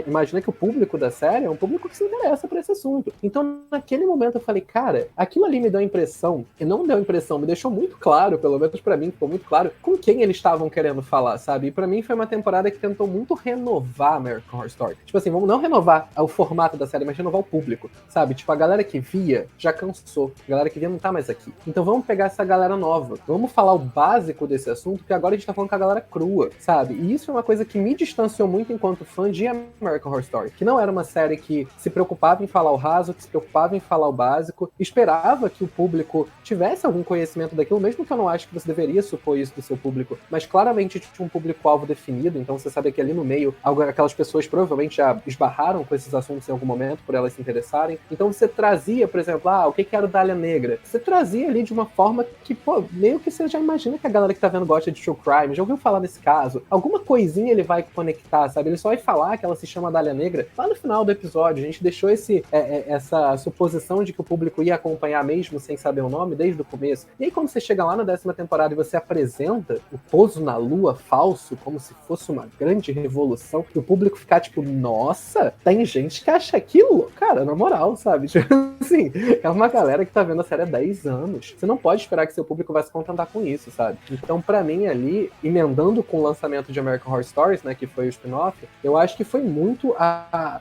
imagina que o público da série é um público que se interessa por esse assunto. Então, naquele momento eu falei, cara, aquilo ali me deu a impressão, e não deu a impressão, me deixou muito claro, pelo menos pra mim, ficou muito claro, com quem eles estavam querendo falar, sabe? E pra mim foi uma temporada que tentou muito renovar American Horror Story. Tipo assim, vamos não renovar o formato da série, mas renovar o público, sabe? Tipo, a galera que via já cansou. A galera que via não tá mais aqui. Então vamos pegar essa galera nova. Vamos falar o básico desse assunto, que agora a gente tá falando com a galera crua, sabe? E isso é uma coisa que me distanciou muito enquanto fã de American Horror Story. Que não era uma série que se preocupava em falar o raso, que se preocupava em falar o básico, esperava que o público tivesse algum conhecimento daquilo, mesmo que eu não acho que você deveria supor isso do seu público, mas claramente tinha um público-alvo definido, então você sabe que ali no meio, aquelas pessoas provavelmente já esbarraram com esses assuntos em algum momento, por elas se interessarem. Então você trazia, por exemplo, o que era o Dália Negra? Você trazia ali de uma forma que, pô, meio que você já imagina que a galera que tá vendo gosta de true crime, já ouviu falar nesse caso. Alguma coisinha ele vai conectar, sabe? Ele só vai falar que ela se chama Dália Negra lá no final do episódio. A gente deixou essa suposição de que o público ia acompanhar mesmo sem saber o nome desde o começo. E aí quando você chega lá na 10ª temporada e você apresenta o pouso na lua falso como se fosse uma grande revolução, e o público ficar tipo, nossa, tem gente que acha aquilo, cara, na moral, sabe? Tipo assim, é uma galera que tá vendo a série há 10 anos. Você não pode esperar que seu público vai se contentar com isso, sabe? Então, pra mim, ali, emendando com o lançamento de American Horror Stories, né, que foi o spin-off, eu acho que foi muito a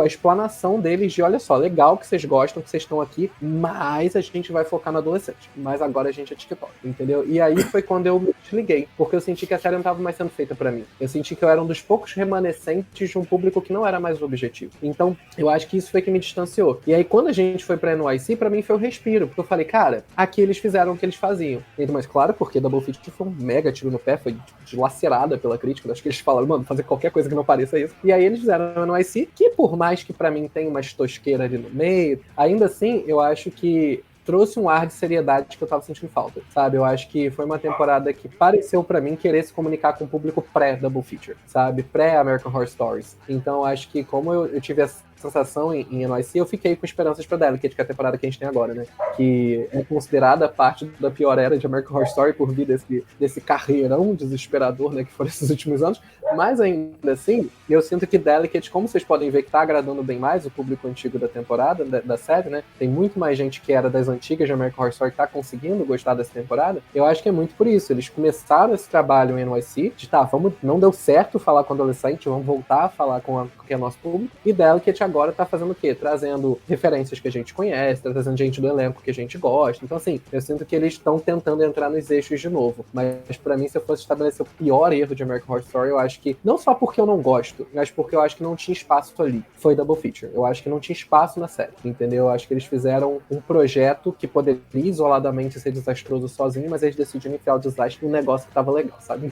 explanação deles de, olha só, legal que vocês gostam, que vocês estão aqui, mas a gente vai focar no adolescente. Mas agora a gente é TikTok, entendeu? E aí foi quando eu me desliguei, porque eu senti que a série não tava mais sendo feita pra mim. Eu senti que eu era um dos poucos remanescentes de um público que não era mais o objetivo. Então, eu acho que isso foi que me distanciou. E aí, quando a gente foi pra NYC, pra mim foi um respiro, porque eu falei, cara, aqui eles fizeram o que eles faziam. Mas claro, porque Double Feature foi um mega tiro no pé, foi dilacerada pela crítica, acho que eles falaram, mano, fazer qualquer coisa que não pareça isso. E aí eles fizeram o NYC, que por mais que pra mim tenha uma tosqueira ali no meio, ainda assim, eu acho que trouxe um ar de seriedade que eu tava sentindo falta, sabe? Eu acho que foi uma temporada que pareceu pra mim querer se comunicar com o público pré-Double Feature, sabe? Pré-American Horror Stories. Então, acho que como eu tive sensação em NYC, eu fiquei com esperanças pra Delicate, que é a temporada que a gente tem agora, né? Que é considerada parte da pior era de American Horror Story por vir desse carreirão desesperador, né? Que foram esses últimos anos. Mas ainda assim, eu sinto que Delicate, como vocês podem ver, que tá agradando bem mais o público antigo da temporada, da série, né? Tem muito mais gente que era das antigas de American Horror Story que tá conseguindo gostar dessa temporada. Eu acho que é muito por isso. Eles começaram esse trabalho em NYC, de não deu certo falar com adolescente, vamos voltar a falar com que é nosso público. E Delicate agora tá fazendo o quê? Trazendo referências que a gente conhece, tá trazendo gente do elenco que a gente gosta. Então, assim, eu sinto que eles estão tentando entrar nos eixos de novo. Mas pra mim, se eu fosse estabelecer o pior erro de American Horror Story, eu acho que, não só porque eu não gosto, mas porque eu acho que não tinha espaço ali. Foi Double Feature. Eu acho que não tinha espaço na série, entendeu? Eu acho que eles fizeram um projeto que poderia isoladamente ser desastroso sozinho, mas eles decidiram enfiar o desastre num negócio que tava legal, sabe?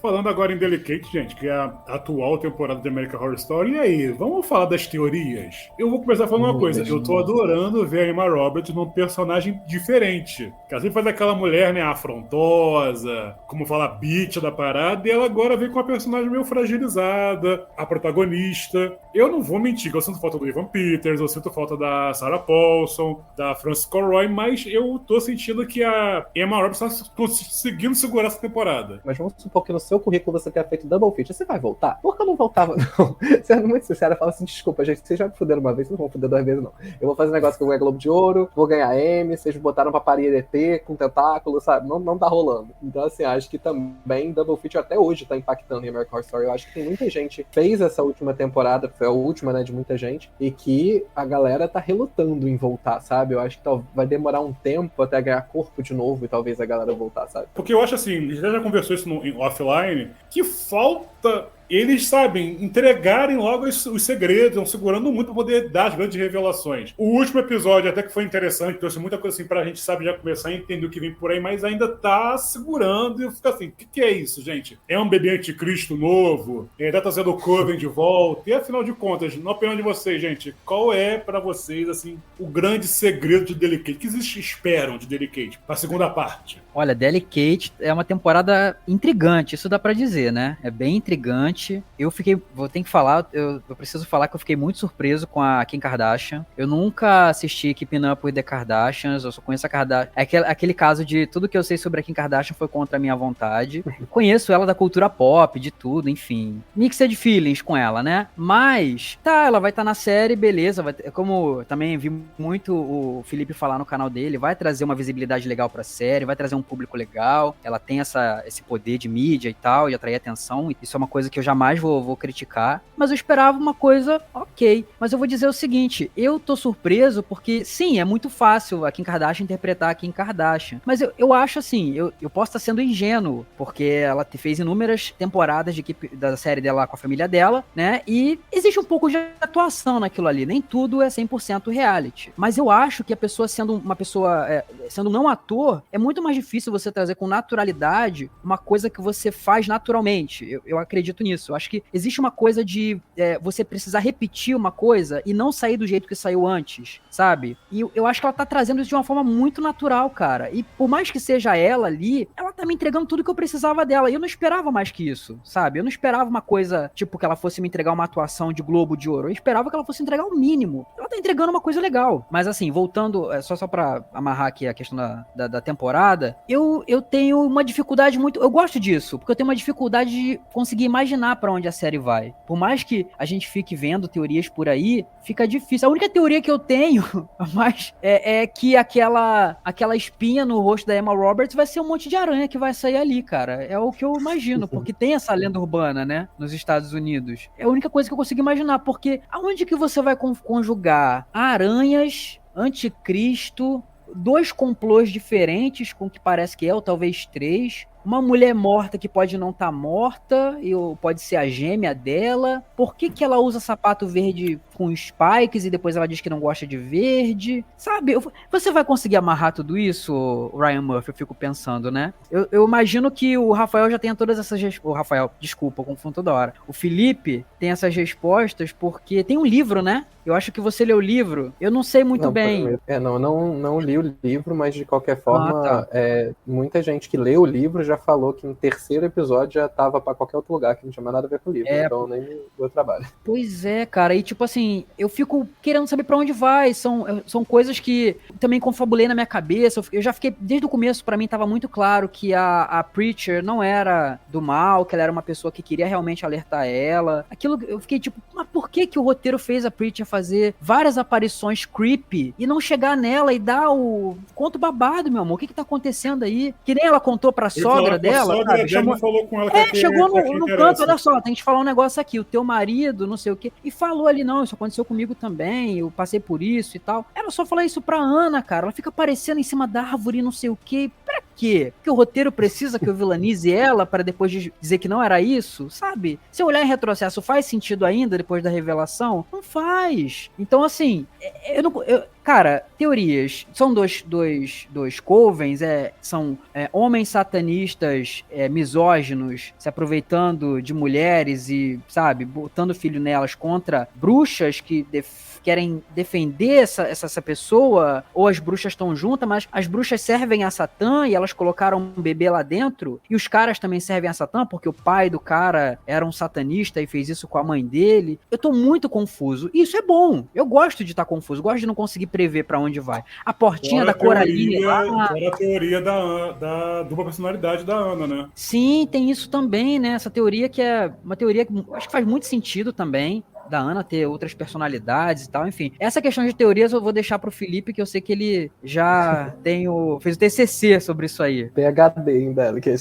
Falando agora em Delicate, gente, que é a atual temporada de American Horror Story, e aí, vamos falar das teorias? Eu vou começar falando uma coisa, eu tô adorando ver a Emma Roberts num personagem diferente. Que ela sempre faz aquela mulher, né, afrontosa, como fala, bitch da parada, e ela agora vem com uma personagem meio fragilizada, a protagonista. Eu não vou mentir, que eu sinto falta do Evan Peters, eu sinto falta da Sarah Paulson, da Frances Conroy, mas eu tô sentindo que a Emma Roberts tá conseguindo segurar essa temporada. Mas vamos supor que no seu currículo você tenha feito Double Feature, você vai voltar? Por que eu não voltava, não? Sendo muito sincero, eu falo assim, desculpa, gente, vocês já me fuderam uma vez, vocês não vão fuder 2 vezes, não. Eu vou fazer um negócio que eu vou ganhar Globo de Ouro, vou ganhar M, vocês botaram pra parir ET com tentáculo, sabe? Não tá rolando. Então, assim, acho que também Double Feature até hoje tá impactando em American Horror Story. Eu acho que tem muita gente que fez essa última temporada, foi a última, né, de muita gente, e que a galera tá relutando em voltar, sabe? Eu acho que vai demorar um tempo até ganhar corpo de novo e talvez a galera voltar, sabe? Porque eu acho assim, a gente já conversou isso em offline, que falta eles, sabem, entregarem logo os segredos, estão segurando muito para poder dar as grandes revelações. O último episódio até que foi interessante, trouxe muita coisa assim pra gente, sabe, já começar a entender o que vem por aí, mas ainda tá segurando e fica assim, o que é isso, gente? É um bebê anticristo novo? Tá trazendo o Coven de volta? E afinal de contas, na opinião de vocês, gente, qual é pra vocês, assim, o grande segredo de Delicate? O que vocês esperam de Delicate pra segunda parte? Olha, Delicate é uma temporada intrigante, isso dá pra dizer, né? É bem intrigante. Eu preciso falar que eu fiquei muito surpreso com a Kim Kardashian. Eu nunca assisti Keeping Up with the Kardashians, eu só conheço a Kardashian. Aquele caso de tudo que eu sei sobre a Kim Kardashian foi contra a minha vontade. Conheço ela da cultura pop, de tudo, enfim. Mixed feelings com ela, né? Mas, ela vai estar na série, beleza. Como também vi muito o Felipe falar no canal dele, vai trazer uma visibilidade legal pra série, vai trazer um público legal. Ela tem esse poder de mídia e tal, de atrair atenção. Isso é uma coisa que eu jamais vou criticar, mas eu esperava uma coisa ok. Mas eu vou dizer o seguinte, eu tô surpreso porque, sim, é muito fácil a Kim Kardashian interpretar a Kim Kardashian, mas eu acho assim, eu posso estar sendo ingênuo, porque ela fez inúmeras temporadas da série dela com a família dela, né, e existe um pouco de atuação naquilo ali, nem tudo é 100% reality, mas eu acho que a pessoa sendo sendo não ator, é muito mais difícil você trazer com naturalidade uma coisa que você faz naturalmente, eu acredito nisso. Eu acho que existe uma coisa de você precisar repetir uma coisa e não sair do jeito que saiu antes, sabe? E eu acho que ela tá trazendo isso de uma forma muito natural, cara. E por mais que seja ela ali, ela tá me entregando tudo que eu precisava dela. E eu não esperava mais que isso, sabe? Eu não esperava uma coisa, tipo, que ela fosse me entregar uma atuação de Globo de Ouro. Eu esperava que ela fosse entregar o mínimo. Ela tá entregando uma coisa legal. Mas assim, voltando, só pra amarrar aqui a questão da temporada, eu tenho uma dificuldade muito... Eu gosto disso, porque eu tenho uma dificuldade de conseguir imaginar pra onde a série vai. Por mais que a gente fique vendo teorias por aí, fica difícil. A única teoria que eu tenho é que aquela espinha no rosto da Emma Roberts vai ser um monte de aranha que vai sair ali, cara. É o que eu imagino, porque tem essa lenda urbana, né, nos Estados Unidos. É a única coisa que eu consigo imaginar, porque aonde que você vai conjugar aranhas, anticristo, 2 complôs diferentes, com o que parece que ou talvez 3... Uma mulher morta que pode não estar morta, ou pode ser a gêmea dela. Por que ela usa sapato verde com spikes e depois ela diz que não gosta de verde? Sabe, você vai conseguir amarrar tudo isso, Ryan Murphy? Eu fico pensando, né? Eu imagino que o Rafael já tenha todas essas respostas. O Rafael, desculpa, eu confundo toda hora. O Felipe tem essas respostas porque tem um livro, né? Eu acho que você leu o livro, eu não sei muito bem. Não li o livro, mas de qualquer forma, tá. Muita gente que leu o livro já falou que no terceiro episódio já tava pra qualquer outro lugar, que não tinha mais nada a ver com o livro, então nem me deu trabalho. Pois é, cara, e tipo assim, eu fico querendo saber pra onde vai, são coisas que também confabulei na minha cabeça, eu já fiquei, desde o começo, pra mim tava muito claro que a Preacher não era do mal, que ela era uma pessoa que queria realmente alertar ela, aquilo, eu fiquei tipo, mas por que o roteiro fez a Preacher fazer várias aparições creepy e não chegar nela e dar o conto babado, meu amor, o que tá acontecendo aí? Que nem ela contou pra sogra dela, sabe? Chamou... falou com ela chegou no canto, olha só, tem que te falar um negócio aqui, o teu marido, não sei o quê, e falou ali, não, isso aconteceu comigo também, eu passei por isso e tal. Ela só fala isso pra Ana, cara, ela fica aparecendo em cima da árvore, não sei o quê, pra quê? Porque o roteiro precisa que eu vilanize ela para depois dizer que não era isso, sabe? Se eu olhar em retrocesso, faz sentido ainda depois da revelação? Não faz. Então, assim, cara, teorias. São dois covens, são homens satanistas misóginos se aproveitando de mulheres e, sabe, botando filho nelas contra bruxas que querem defender essa pessoa, ou as bruxas estão juntas, mas as bruxas servem a Satã e elas colocaram um bebê lá dentro, e os caras também servem a Satã, porque o pai do cara era um satanista e fez isso com a mãe dele. Eu tô muito confuso. E isso é bom. Eu gosto de estar confuso, gosto de não conseguir prever pra onde vai. A portinha da Coraline lá... Era a teoria da dupla personalidade da Ana, né? Sim, tem isso também, né? Essa teoria que é uma teoria que acho que faz muito sentido também, da Ana ter outras personalidades e tal, enfim. Essa questão de teorias eu vou deixar pro Felipe, que eu sei que ele já fez o TCC sobre isso aí. PhD, hein, Belo, que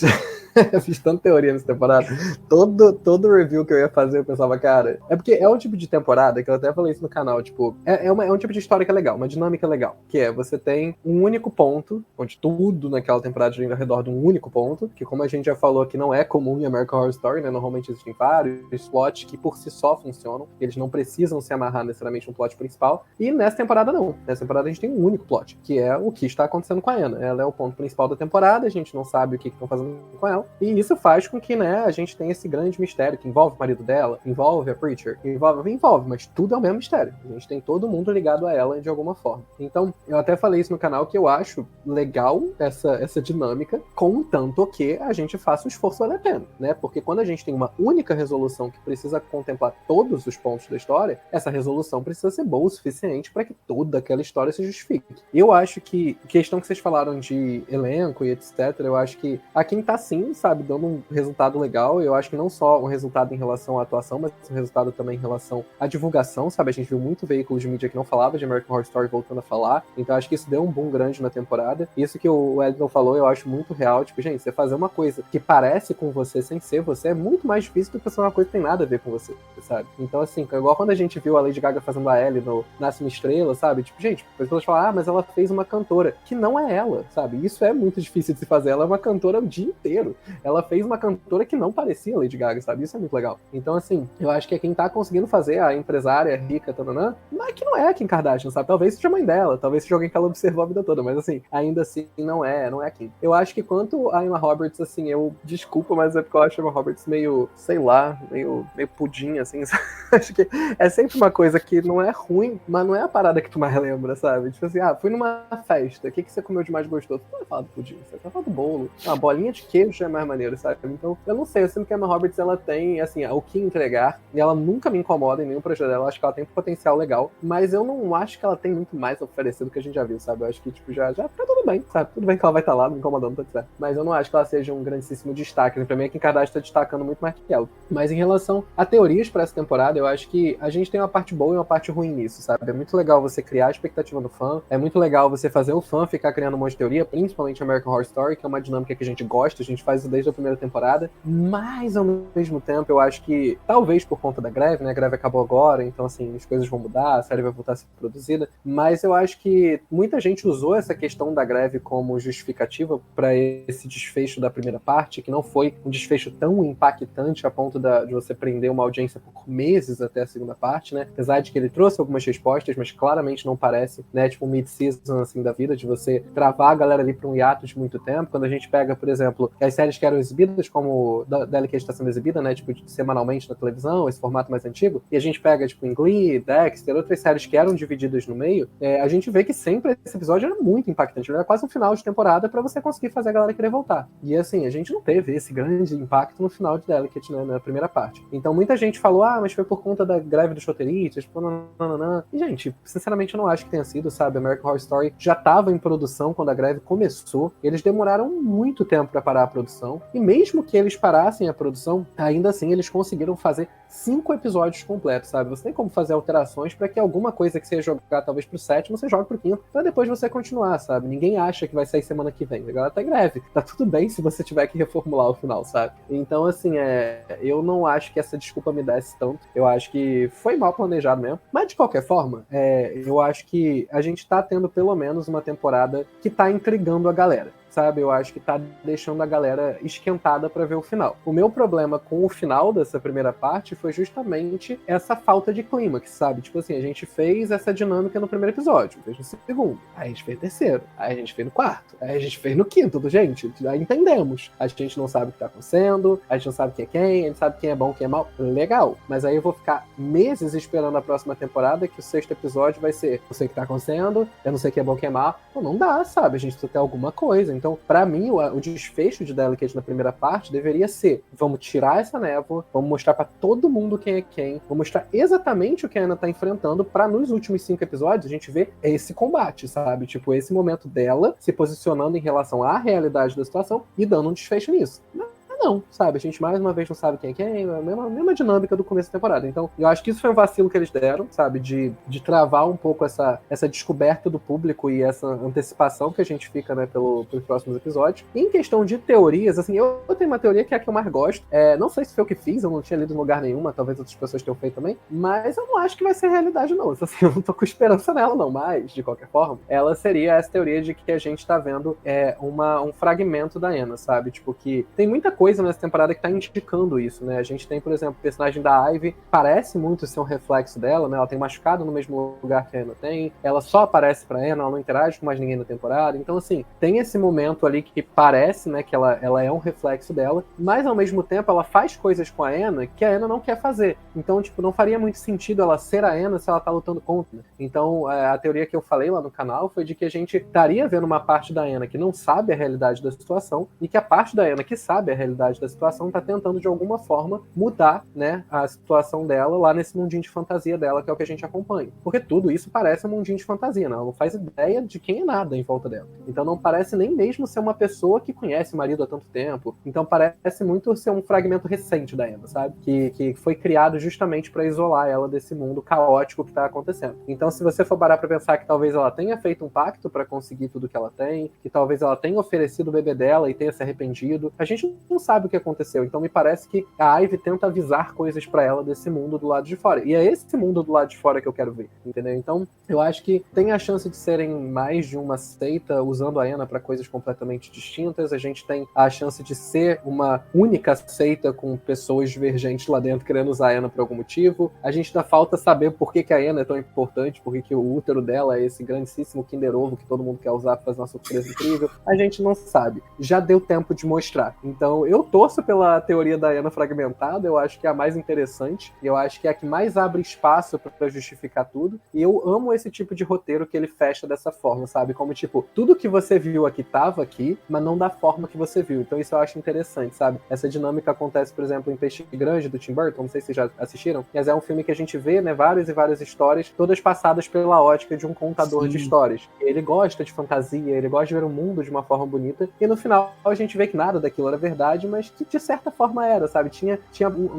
eu fiz tanta teoria nessa temporada. Todo review que eu ia fazer, eu pensava, cara... É porque é um tipo de temporada, que eu até falei isso no canal, tipo... É um tipo de história que é legal, uma dinâmica legal. Que você tem um único ponto, onde tudo naquela temporada gira ao redor de um único ponto, que como a gente já falou aqui, não é comum em American Horror Story, né? Normalmente existem vários plots que por si só funcionam. Eles não precisam se amarrar necessariamente no plot principal. E nessa temporada, não. Nessa temporada a gente tem um único plot, que é o que está acontecendo com a Ana. Ela é o ponto principal da temporada, a gente não sabe o que estão fazendo com ela. E isso faz com que, né, a gente tenha esse grande mistério que envolve o marido dela, envolve a Preacher, envolve, mas tudo é o mesmo mistério. A gente tem todo mundo ligado a ela de alguma forma. Então, eu até falei isso no canal, que eu acho legal essa dinâmica, contanto que a gente faça o esforço valer a pena, né? Porque quando a gente tem uma única resolução que precisa contemplar todos os pontos da história, essa resolução precisa ser boa o suficiente para que toda aquela história se justifique. Eu acho que, questão que vocês falaram de elenco e etc, eu acho que a Kim tá sim, sabe, dando um resultado legal. Eu acho que não só um resultado em relação à atuação, mas um resultado também em relação à divulgação, sabe? A gente viu muito veículo de mídia que não falava de American Horror Story voltando a falar, então acho que isso deu um boom grande na temporada. Isso que o Edson falou, eu acho muito real. Tipo, gente, você fazer uma coisa que parece com você sem ser você é muito mais difícil do que fazer uma coisa que tem nada a ver com você, sabe? Então, assim, igual quando a gente viu a Lady Gaga fazendo a Ellie no Nasce uma Estrela, sabe? Tipo, gente, as pessoas falam, mas ela fez uma cantora, que não é ela, sabe? Isso é muito difícil de se fazer. Ela é uma cantora o dia inteiro. Ela fez uma cantora que não parecia Lady Gaga, sabe? Isso é muito legal. Então, assim, eu acho que quem tá conseguindo fazer a empresária rica, tananã, mas que não é a Kim Kardashian, sabe? Talvez seja a mãe dela, talvez seja alguém que ela observou a vida toda, mas, assim, ainda assim, não é a Kim. Eu acho que quanto a Emma Roberts, assim, desculpa, mas é porque eu acho a Emma Roberts meio, sei lá, meio pudim, assim, sabe? Acho que é sempre uma coisa que não é ruim, mas não é a parada que tu mais lembra, sabe? Tipo assim, fui numa festa, o que você comeu de mais gostoso? Tu vai falar do pudim, você vai falar do bolo. Uma bolinha de queijo é mais maneiro, sabe? Então, eu não sei, eu sinto que a Emma Roberts, ela tem, assim, o que entregar, e ela nunca me incomoda em nenhum projeto dela, eu acho que ela tem um potencial legal, mas eu não acho que ela tem muito mais a oferecer do que a gente já viu, sabe? Eu acho que, tipo, já tá tudo bem, sabe? Tudo bem que ela vai estar lá, me incomodando, tá certo. Mas eu não acho que ela seja um grandíssimo destaque, né? Pra mim, a Kim Kardashian tá destacando muito mais que ela. Mas em relação a teorias pra essa temporada, eu acho que a gente tem uma parte boa e uma parte ruim nisso, sabe? É muito legal você criar a expectativa no fã, é muito legal você fazer o fã ficar criando um monte de teoria, principalmente American Horror Story, que é uma dinâmica que a gente gosta, a gente faz isso desde a primeira temporada, mas ao mesmo tempo eu acho que, talvez por conta da greve, né, a greve acabou agora, então assim, as coisas vão mudar, a série vai voltar a ser produzida, mas eu acho que muita gente usou essa questão da greve como justificativa para esse desfecho da primeira parte, que não foi um desfecho tão impactante a ponto de você prender uma audiência por meses até a segunda parte, né? Apesar de que ele trouxe algumas respostas, mas claramente não parece, né? Tipo um mid-season, assim, da vida, de você travar a galera ali pra um hiato de muito tempo. Quando a gente pega, por exemplo, as séries que eram exibidas, como Delicate está sendo exibida, né? Tipo, semanalmente na televisão, esse formato mais antigo, e a gente pega, tipo, em Glee, Dexter, outras séries que eram divididas no meio, a gente vê que sempre esse episódio era muito impactante. Ele era quase um final de temporada pra você conseguir fazer a galera querer voltar. E assim, a gente não teve esse grande impacto no final de Delicate, né? Na primeira parte. Então muita gente falou, mas foi por conta da greve dos roteiristas, nananana. E, gente, sinceramente eu não acho que tenha sido, sabe? American Horror Story já tava em produção quando a greve começou. Eles demoraram muito tempo pra parar a produção. E mesmo que eles parassem a produção, ainda assim eles conseguiram fazer 5 episódios completos, sabe? Você tem como fazer alterações pra que alguma coisa que você ia jogar talvez pro 7º, você jogue pro 5º, pra depois você continuar, sabe? Ninguém acha que vai sair semana que vem. Agora tá em greve. Tá tudo bem se você tiver que reformular o final, sabe? Então, assim, eu não acho que essa desculpa me desse tanto. Eu acho que foi mal planejado mesmo. Mas, de qualquer forma, eu acho que a gente tá tendo pelo menos uma temporada que tá intrigando a galera, sabe? Eu acho que tá deixando a galera esquentada pra ver o final. O meu problema com o final dessa primeira parte foi justamente essa falta de clímax, sabe? Tipo assim, a gente fez essa dinâmica no primeiro episódio, fez no segundo, aí a gente fez no terceiro, aí a gente fez no quarto, aí a gente fez no quinto, gente, já entendemos. A gente não sabe o que tá acontecendo, a gente não sabe quem é quem, a gente sabe quem é bom, quem é mal, legal. Mas aí eu vou ficar meses esperando a próxima temporada, que o 6º episódio vai ser, não sei o que tá acontecendo, eu não sei quem é bom, quem é mal. Pô, não dá, sabe? A gente precisa ter alguma coisa. Então, pra mim, o desfecho de Delicate na primeira parte deveria ser: vamos tirar essa névoa, vamos mostrar pra todo mundo quem é quem, vamos mostrar exatamente o que a Anna tá enfrentando, pra nos últimos 5 episódios a gente ver esse combate, sabe? Tipo, esse momento dela se posicionando em relação à realidade da situação e dando um desfecho nisso. Não, sabe? A gente mais uma vez não sabe quem é quem, a mesma dinâmica do começo da temporada. Então, eu acho que isso foi um vacilo que eles deram, sabe? De travar um pouco essa descoberta do público e essa antecipação que a gente fica, né, pelos próximos episódios. E em questão de teorias, assim, eu tenho uma teoria que é a que eu mais gosto. Não sei se foi o que fiz, eu não tinha lido em lugar nenhum, talvez outras pessoas tenham feito também, mas eu não acho que vai ser realidade, não. Assim, eu não tô com esperança nela, não. Mas, de qualquer forma, ela seria essa teoria de que a gente tá vendo um fragmento da Anna, sabe? Tipo, que tem muita coisa nessa temporada que tá indicando isso, né? A gente tem, por exemplo, o personagem da Ivy, parece muito ser um reflexo dela, né? Ela tem machucado no mesmo lugar que a Anna tem, ela só aparece pra Anna, ela não interage com mais ninguém na temporada, então, assim, tem esse momento ali que parece, né, que ela é um reflexo dela, mas, ao mesmo tempo, ela faz coisas com a Anna que a Anna não quer fazer. Então, tipo, não faria muito sentido ela ser a Anna se ela tá lutando contra. Então, a teoria que eu falei lá no canal foi de que a gente estaria vendo uma parte da Anna que não sabe a realidade da situação, e que a parte da Anna que sabe a realidade da situação tá tentando de alguma forma mudar, né, a situação dela lá nesse mundinho de fantasia dela, que é o que a gente acompanha. Porque tudo isso parece um mundinho de fantasia, né? Ela não faz ideia de quem é nada em volta dela. Então não parece nem mesmo ser uma pessoa que conhece o marido há tanto tempo. Então parece muito ser um fragmento recente da Emma, sabe? Que foi criado justamente para isolar ela desse mundo caótico que tá acontecendo. Então, se você for parar pra pensar que talvez ela tenha feito um pacto para conseguir tudo que ela tem, que talvez ela tenha oferecido o bebê dela e tenha se arrependido, a gente não sabe o que aconteceu. Então me parece que a Ivy tenta avisar coisas pra ela desse mundo do lado de fora. E é esse mundo do lado de fora que eu quero ver, entendeu? Então eu acho que tem a chance de serem mais de uma seita usando a Anna pra coisas completamente distintas. A gente tem a chance de ser uma única seita com pessoas divergentes lá dentro querendo usar a Anna por algum motivo. A gente ainda falta saber por que a Anna é tão importante, por que o útero dela é esse grandíssimo Kinder Ovo que todo mundo quer usar pra fazer uma surpresa incrível. A gente não sabe. Já deu tempo de mostrar. Então eu torço pela teoria da Anna fragmentada, eu acho que é a mais interessante, eu acho que é a que mais abre espaço pra justificar tudo, e eu amo esse tipo de roteiro que ele fecha dessa forma, sabe? Como, tipo, tudo que você viu aqui tava aqui, mas não da forma que você viu. Então isso eu acho interessante, sabe? Essa dinâmica acontece, por exemplo, em Peixe Grande, do Tim Burton, não sei se vocês já assistiram, mas é um filme que a gente vê, né, várias e várias histórias, todas passadas pela ótica de um contador de histórias. Ele gosta de fantasia, ele gosta de ver o mundo de uma forma bonita, e no final a gente vê que nada daquilo era verdade, mas que de certa forma era, sabe? Tinha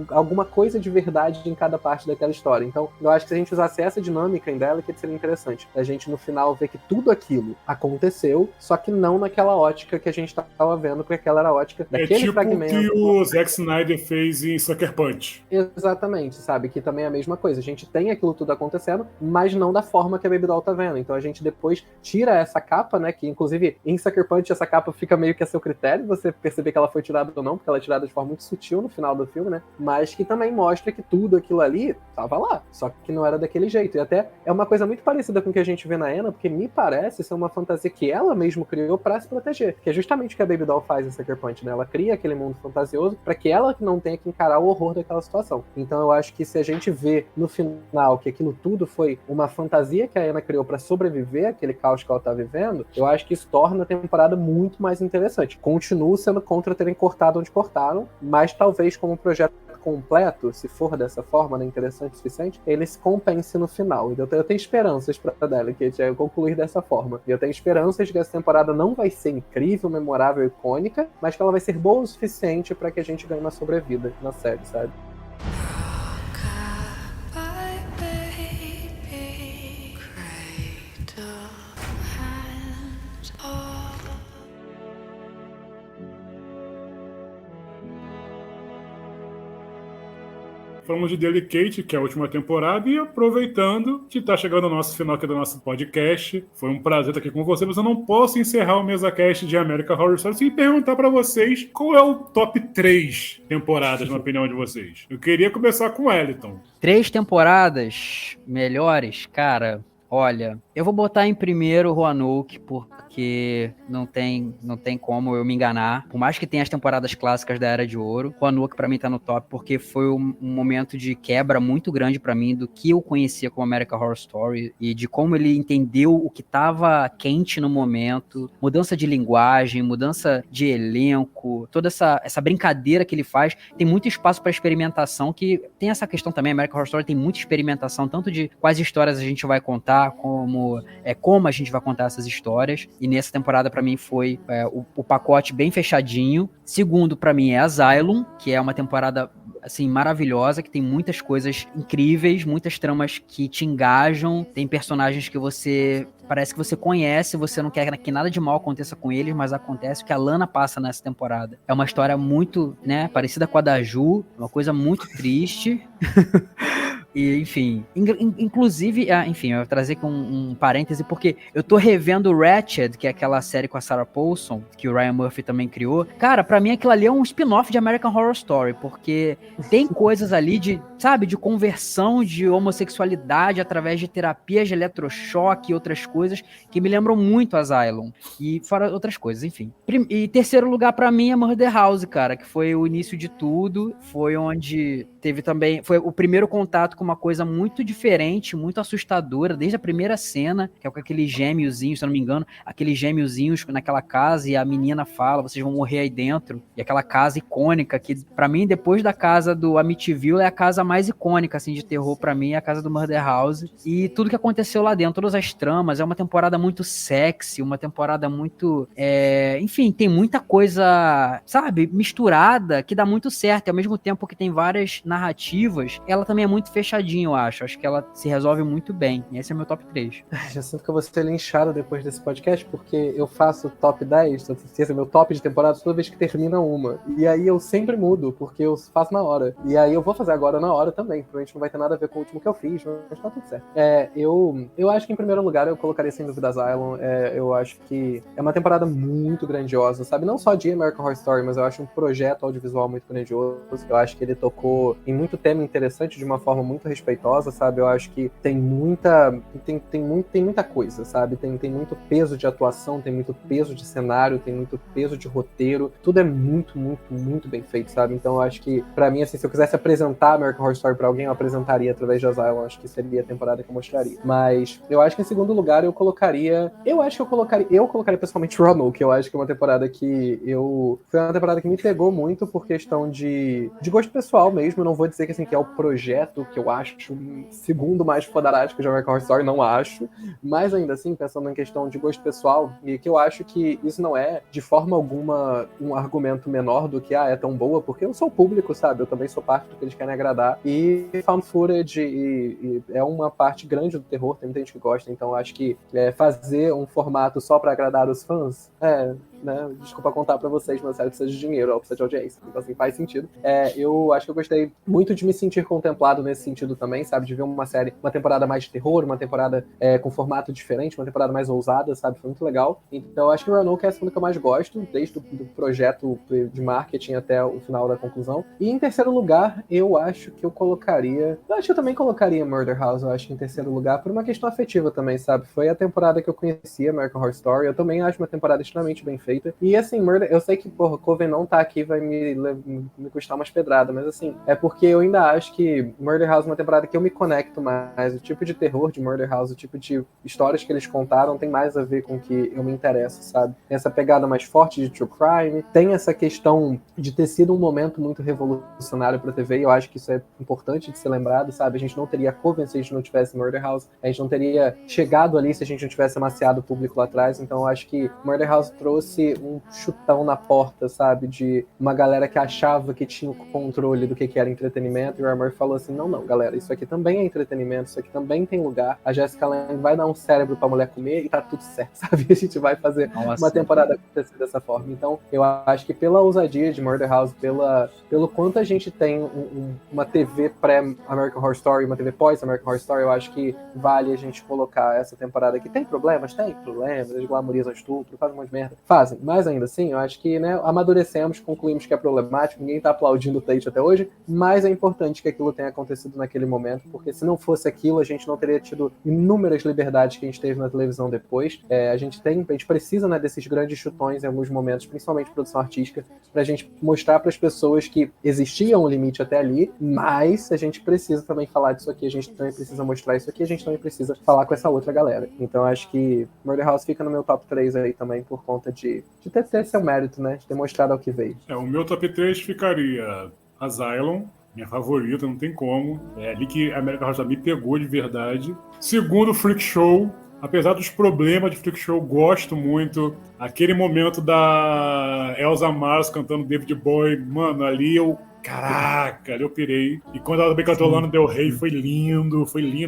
alguma coisa de verdade em cada parte daquela história. Então, eu acho que se a gente usasse essa dinâmica em Delicate, seria interessante. A gente, no final, ver que tudo aquilo aconteceu, só que não naquela ótica que a gente tava vendo, porque aquela era a ótica daquele tipo fragmento. É tipo o que o Zack Snyder fez em Sucker Punch. Exatamente, sabe? Que também é a mesma coisa. A gente tem aquilo tudo acontecendo, mas não da forma que a Baby Doll tá vendo. Então a gente depois tira essa capa, né? Que, inclusive, em Sucker Punch, essa capa fica meio que a seu critério, você perceber que ela foi tirada ou não, porque ela é tirada de forma muito sutil no final do filme, né? Mas que também mostra que tudo aquilo ali tava lá, só que não era daquele jeito. E até é uma coisa muito parecida com o que a gente vê na Anna, porque me parece ser uma fantasia que ela mesma criou pra se proteger, que é justamente o que a Baby Doll faz em Sucker Punch, né? Ela cria aquele mundo fantasioso pra que ela não tenha que encarar o horror daquela situação. Então eu acho que se a gente vê no final que aquilo tudo foi uma fantasia que a Anna criou pra sobreviver àquele caos que ela tá vivendo, eu acho que isso torna a temporada muito mais interessante. Continuo sendo contra terem cortado onde cortaram, mas talvez como um projeto completo, se for dessa forma, né, interessante o suficiente, ele se compense no final. Então eu tenho esperanças pra Delicate, eu concluir dessa forma. Eu tenho esperanças de que essa temporada não vai ser incrível, memorável, icônica, mas que ela vai ser boa o suficiente pra que a gente ganhe uma sobrevida na série, sabe? Falamos de Delicate, que é a última temporada, e aproveitando que está chegando ao nosso final aqui do nosso podcast, foi um prazer estar aqui com você, mas eu não posso encerrar o MesaCast de American Horror Story sem perguntar para vocês qual é o top 3 temporadas, na opinião de vocês. Eu queria começar com o Wellington. 3 temporadas melhores, cara. Olha, eu vou botar em primeiro Roanoke, porque não tem como eu me enganar. Por mais que tenha as temporadas clássicas da Era de Ouro, Roanoke pra mim tá no top, porque foi um momento de quebra muito grande pra mim do que eu conhecia como American Horror Story e de como ele entendeu o que tava quente no momento, mudança de linguagem, mudança de elenco, toda essa brincadeira que ele faz. Tem muito espaço pra experimentação, que tem essa questão também, American Horror Story tem muita experimentação, tanto de quais histórias a gente vai contar, como a gente vai contar essas histórias. E nessa temporada, pra mim, foi o pacote bem fechadinho. Segundo, pra mim, é Asylum, que é uma temporada assim, maravilhosa, que tem muitas coisas incríveis, muitas tramas que te engajam, tem personagens que parece que você conhece, você não quer que nada de mal aconteça com eles, mas acontece. O que a Lana passa nessa temporada é uma história muito, né, parecida com a da Ju, uma coisa muito triste. E, enfim, inclusive, enfim, eu vou trazer aqui um parêntese, porque eu tô revendo Ratched, que é aquela série com a Sarah Paulson, que o Ryan Murphy também criou. Cara, pra mim aquilo ali é um spin-off de American Horror Story, porque tem coisas ali de conversão de homossexualidade através de terapias de eletrochoque e outras coisas que me lembram muito Asylum. E fora outras coisas, enfim. E terceiro lugar pra mim é Murder House, cara, que foi o início de tudo, foi onde teve também, foi o primeiro contato com uma coisa muito diferente, muito assustadora, desde a primeira cena, que é com aqueles gêmeozinhos, se eu não me engano, aqueles gêmeozinhos naquela casa, e a menina fala, vocês vão morrer aí dentro, e aquela casa icônica, que pra mim, depois da casa do Amityville, é a casa mais icônica, assim, de terror pra mim, é a casa do Murder House, e tudo que aconteceu lá dentro, todas as tramas, é uma temporada muito sexy, uma temporada muito, enfim, tem muita coisa, sabe, misturada, que dá muito certo, e ao mesmo tempo que tem várias narrativas, ela também é muito fechadinha, eu acho que ela se resolve muito bem, e esse é meu top 3. Já sinto que eu vou ser linchado depois desse podcast, porque eu faço top 10, esse é meu top de temporada toda vez que termina uma, e aí eu sempre mudo, porque eu faço na hora, e aí eu vou fazer agora na hora também, provavelmente não vai ter nada a ver com o último que eu fiz, mas tá tudo certo. Eu acho que em primeiro lugar eu colocaria sem dúvida Asylum. Eu acho que é uma temporada muito grandiosa, sabe, não só de American Horror Story, mas eu acho um projeto audiovisual muito grandioso, eu acho que ele tocou em muito tema interessante de uma forma muito respeitosa, sabe, eu acho que tem muita coisa, sabe, tem muito peso de atuação, tem muito peso de cenário, tem muito peso de roteiro, tudo é muito, muito, muito bem feito, sabe, então eu acho que, pra mim, assim, se eu quisesse apresentar American Horror Story pra alguém, eu apresentaria através de Asylum, acho que seria a temporada que eu mostraria, mas eu acho que em segundo lugar eu colocaria pessoalmente Roanoke, eu acho que é uma temporada que foi uma temporada que me pegou muito por questão de gosto pessoal mesmo, eu não vou dizer que, assim, que é o projeto que eu acho o segundo mais fodarástico de American Horror Story, não acho, mas ainda assim, pensando em questão de gosto pessoal, e que eu acho que isso não é, de forma alguma, um argumento menor do que, é tão boa, porque eu sou público, sabe, eu também sou parte do que eles querem agradar, e found footage e é uma parte grande do terror, tem muita gente que gosta, então eu acho que fazer um formato só pra agradar os fãs, né? Desculpa contar pra vocês, mas a série precisa de dinheiro, ela precisa de audiência. Então, assim, faz sentido. Eu acho que eu gostei muito de me sentir contemplado nesse sentido também, sabe? De ver uma série, uma temporada mais de terror, uma temporada com formato diferente, uma temporada mais ousada, sabe? Foi muito legal. Então, eu acho que o Roanoke é a segunda que eu mais gosto, desde o projeto de marketing até o final da conclusão. E em terceiro lugar, eu acho que eu colocaria... Eu acho que eu também colocaria Murder House, eu acho que em terceiro lugar, por uma questão afetiva também, sabe? Foi a temporada que eu conheci, American Horror Story. Eu também acho uma temporada extremamente bem feita. E assim, eu sei que, porra, Coven não tá aqui, vai me custar umas pedradas, mas assim, é porque eu ainda acho que Murder House é uma temporada que eu me conecto mais. O tipo de terror de Murder House, o tipo de histórias que eles contaram tem mais a ver com o que eu me interesso, sabe? Tem essa pegada mais forte de true crime, tem essa questão de ter sido um momento muito revolucionário pra TV, e eu acho que isso é importante de ser lembrado, sabe? A gente não teria Coven se a gente não tivesse Murder House, a gente não teria chegado ali se a gente não tivesse amaciado o público lá atrás. Então eu acho que Murder House trouxe um chutão na porta, sabe? De uma galera que achava que tinha o controle do que era entretenimento, e o Amor falou assim, não, galera, isso aqui também é entretenimento, isso aqui também tem lugar, a Jessica Lange vai dar um cérebro pra mulher comer e tá tudo certo, sabe? A gente vai fazer uma temporada acontecer dessa forma. Então eu acho que pela ousadia de Murder House, pelo quanto a gente tem uma TV pré-American Horror Story, uma TV pós-American Horror Story, eu acho que vale a gente colocar essa temporada aqui. Tem problemas? Tem problemas, eles glamorizam estupro, fazem um monte de merda. Fazem, mas ainda assim, eu acho que, né, amadurecemos, concluímos que é problemático, ninguém tá aplaudindo o Tate até hoje, mas é importante que aquilo tenha acontecido naquele momento, porque se não fosse aquilo, a gente não teria tido inúmeras liberdades que a gente teve na televisão depois. A gente precisa, né, desses grandes chutões em alguns momentos, principalmente produção artística, pra gente mostrar pras pessoas que existia um limite até ali, mas a gente precisa também falar disso aqui, a gente também precisa mostrar isso aqui, a gente também precisa falar com essa outra galera. Então acho que Murder House fica no meu top 3 aí também, por conta de ter seu mérito, né, de ter mostrado ao que veio. O meu top 3 ficaria Asylum, minha favorita, não tem como. É ali que a American Horror Story me pegou de verdade. Segundo, Freak Show. Apesar dos problemas de Freak Show, gosto muito. Aquele momento da Elsa Mars cantando David Bowie, mano, ali caraca, ali eu pirei. E quando ela também cantou Lana Del Rey, foi lindo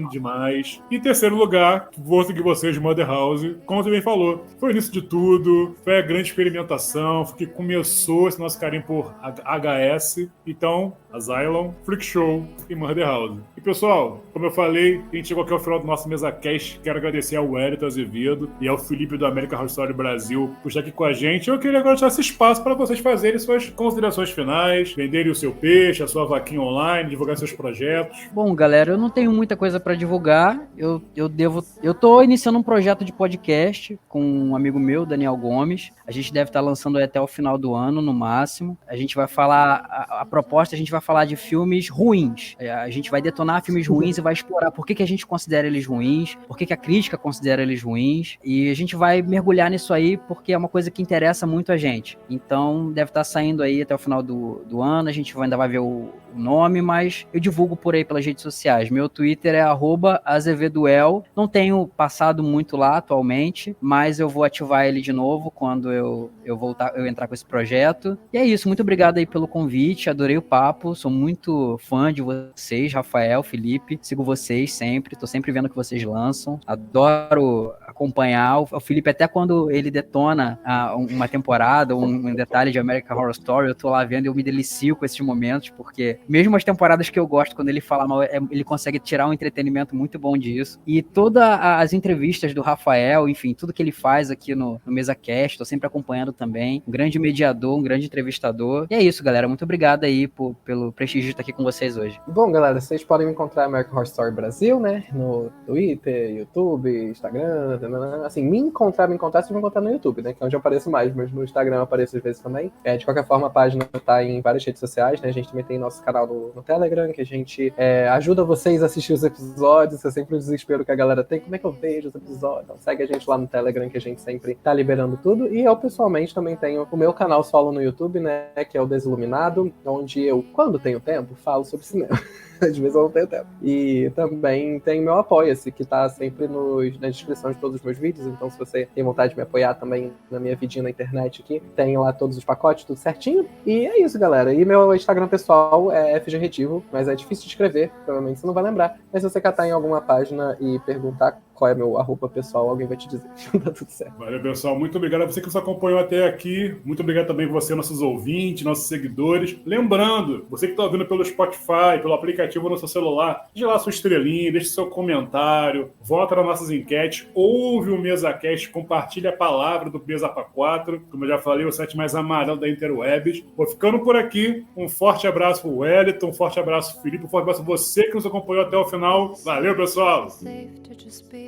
demais. E em terceiro lugar, vou seguir vocês, Murder House. Como você bem falou, foi o início de tudo, foi a grande experimentação, foi que começou esse nosso carinho por HS. Então, Asylum, Freak Show e Murder House. E pessoal, como eu falei, a gente chegou aqui ao final do nosso Mesa Cast. Quero agradecer ao Wellington Azevedo e ao Felipe do American Horror Story Brasil por estar aqui com a gente. Eu queria agora deixar esse espaço para vocês fazerem suas considerações finais, venderem o seu peixe, a sua vaquinha online, divulgar seus projetos. Bom, galera, eu não tenho muita coisa para divulgar. Eu tô iniciando um projeto de podcast com um amigo meu, Daniel Gomes. A gente deve estar lançando até o final do ano, no máximo. A gente vai falar, a proposta, a gente vai falar de filmes ruins. A gente vai detonar filmes ruins e vai explorar por que a gente considera eles ruins, por que a crítica considera eles ruins. E a gente vai mergulhar nisso aí porque é uma coisa que interessa muito a gente. Então, deve estar saindo aí até o final do ano. A gente ainda vai ver o nome, mas eu divulgo por aí pelas redes sociais. Meu Twitter é @azevedoel. Não tenho passado muito lá atualmente, mas eu vou ativar ele de novo quando eu entrar com esse projeto. E é isso, muito obrigado aí pelo convite, adorei o papo, sou muito fã de vocês, Rafael, Felipe, sigo vocês sempre, tô sempre vendo o que vocês lançam, adoro acompanhar o Felipe, até quando ele detona uma temporada, um detalhe de American Horror Story, eu tô lá vendo e eu me delicio com esses momentos, porque mesmo as temporadas que eu gosto, quando ele fala mal, ele consegue tirar um entretenimento muito bom disso. E todas as entrevistas do Rafael, enfim, tudo que ele faz aqui no MesaCast, tô sempre acompanhando também. Um grande mediador, um grande entrevistador. E é isso, galera. Muito obrigado aí pelo prestígio de estar aqui com vocês hoje. Bom, galera, vocês podem me encontrar no American Horror Story Brasil, né? No Twitter, YouTube, Instagram, assim, me encontrar, vocês vão me encontrar no YouTube, né? Que é onde eu apareço mais, mas no Instagram eu apareço às vezes também. De qualquer forma, a página tá em várias redes sociais, né? A gente também tem nosso canal no Telegram, que a gente ajuda vocês a assistir os episódios. É sempre o desespero que a galera tem. Como é que eu vejo os episódios? Então, segue a gente lá no Telegram, que a gente sempre tá liberando tudo. E eu, pessoalmente, também tenho o meu canal solo no YouTube, né? Que é o Desiluminado, onde eu, quando tenho tempo, falo sobre cinema. Às vezes eu não tenho tempo. E também tem meu Apoia-se, que tá sempre na descrição de todos os meus vídeos. Então, se você tem vontade de me apoiar também na minha vidinha na internet aqui, tem lá todos os pacotes, tudo certinho. E é isso, galera. E meu Instagram pessoal é FGRetivo, mas é difícil de escrever, provavelmente você não vai lembrar. Mas se você catar em alguma página e perguntar qual é meu arroba pessoal, alguém vai te dizer. Tá tudo certo. Valeu, pessoal. Muito obrigado a você que nos acompanhou até aqui. Muito obrigado também a você, nossos ouvintes, nossos seguidores. Lembrando, você que está ouvindo pelo Spotify, pelo aplicativo no seu celular, deixe lá sua estrelinha, deixe seu comentário, vota nas nossas enquetes, ouve o MesaCast, compartilha a palavra do Mesa pra 4, como eu já falei, o site mais amarelo da Interwebs. Vou ficando por aqui. Um forte abraço pro Wellington, um forte abraço pro Felipe, um forte abraço a você que nos acompanhou até o final. Valeu, pessoal! Safe to just be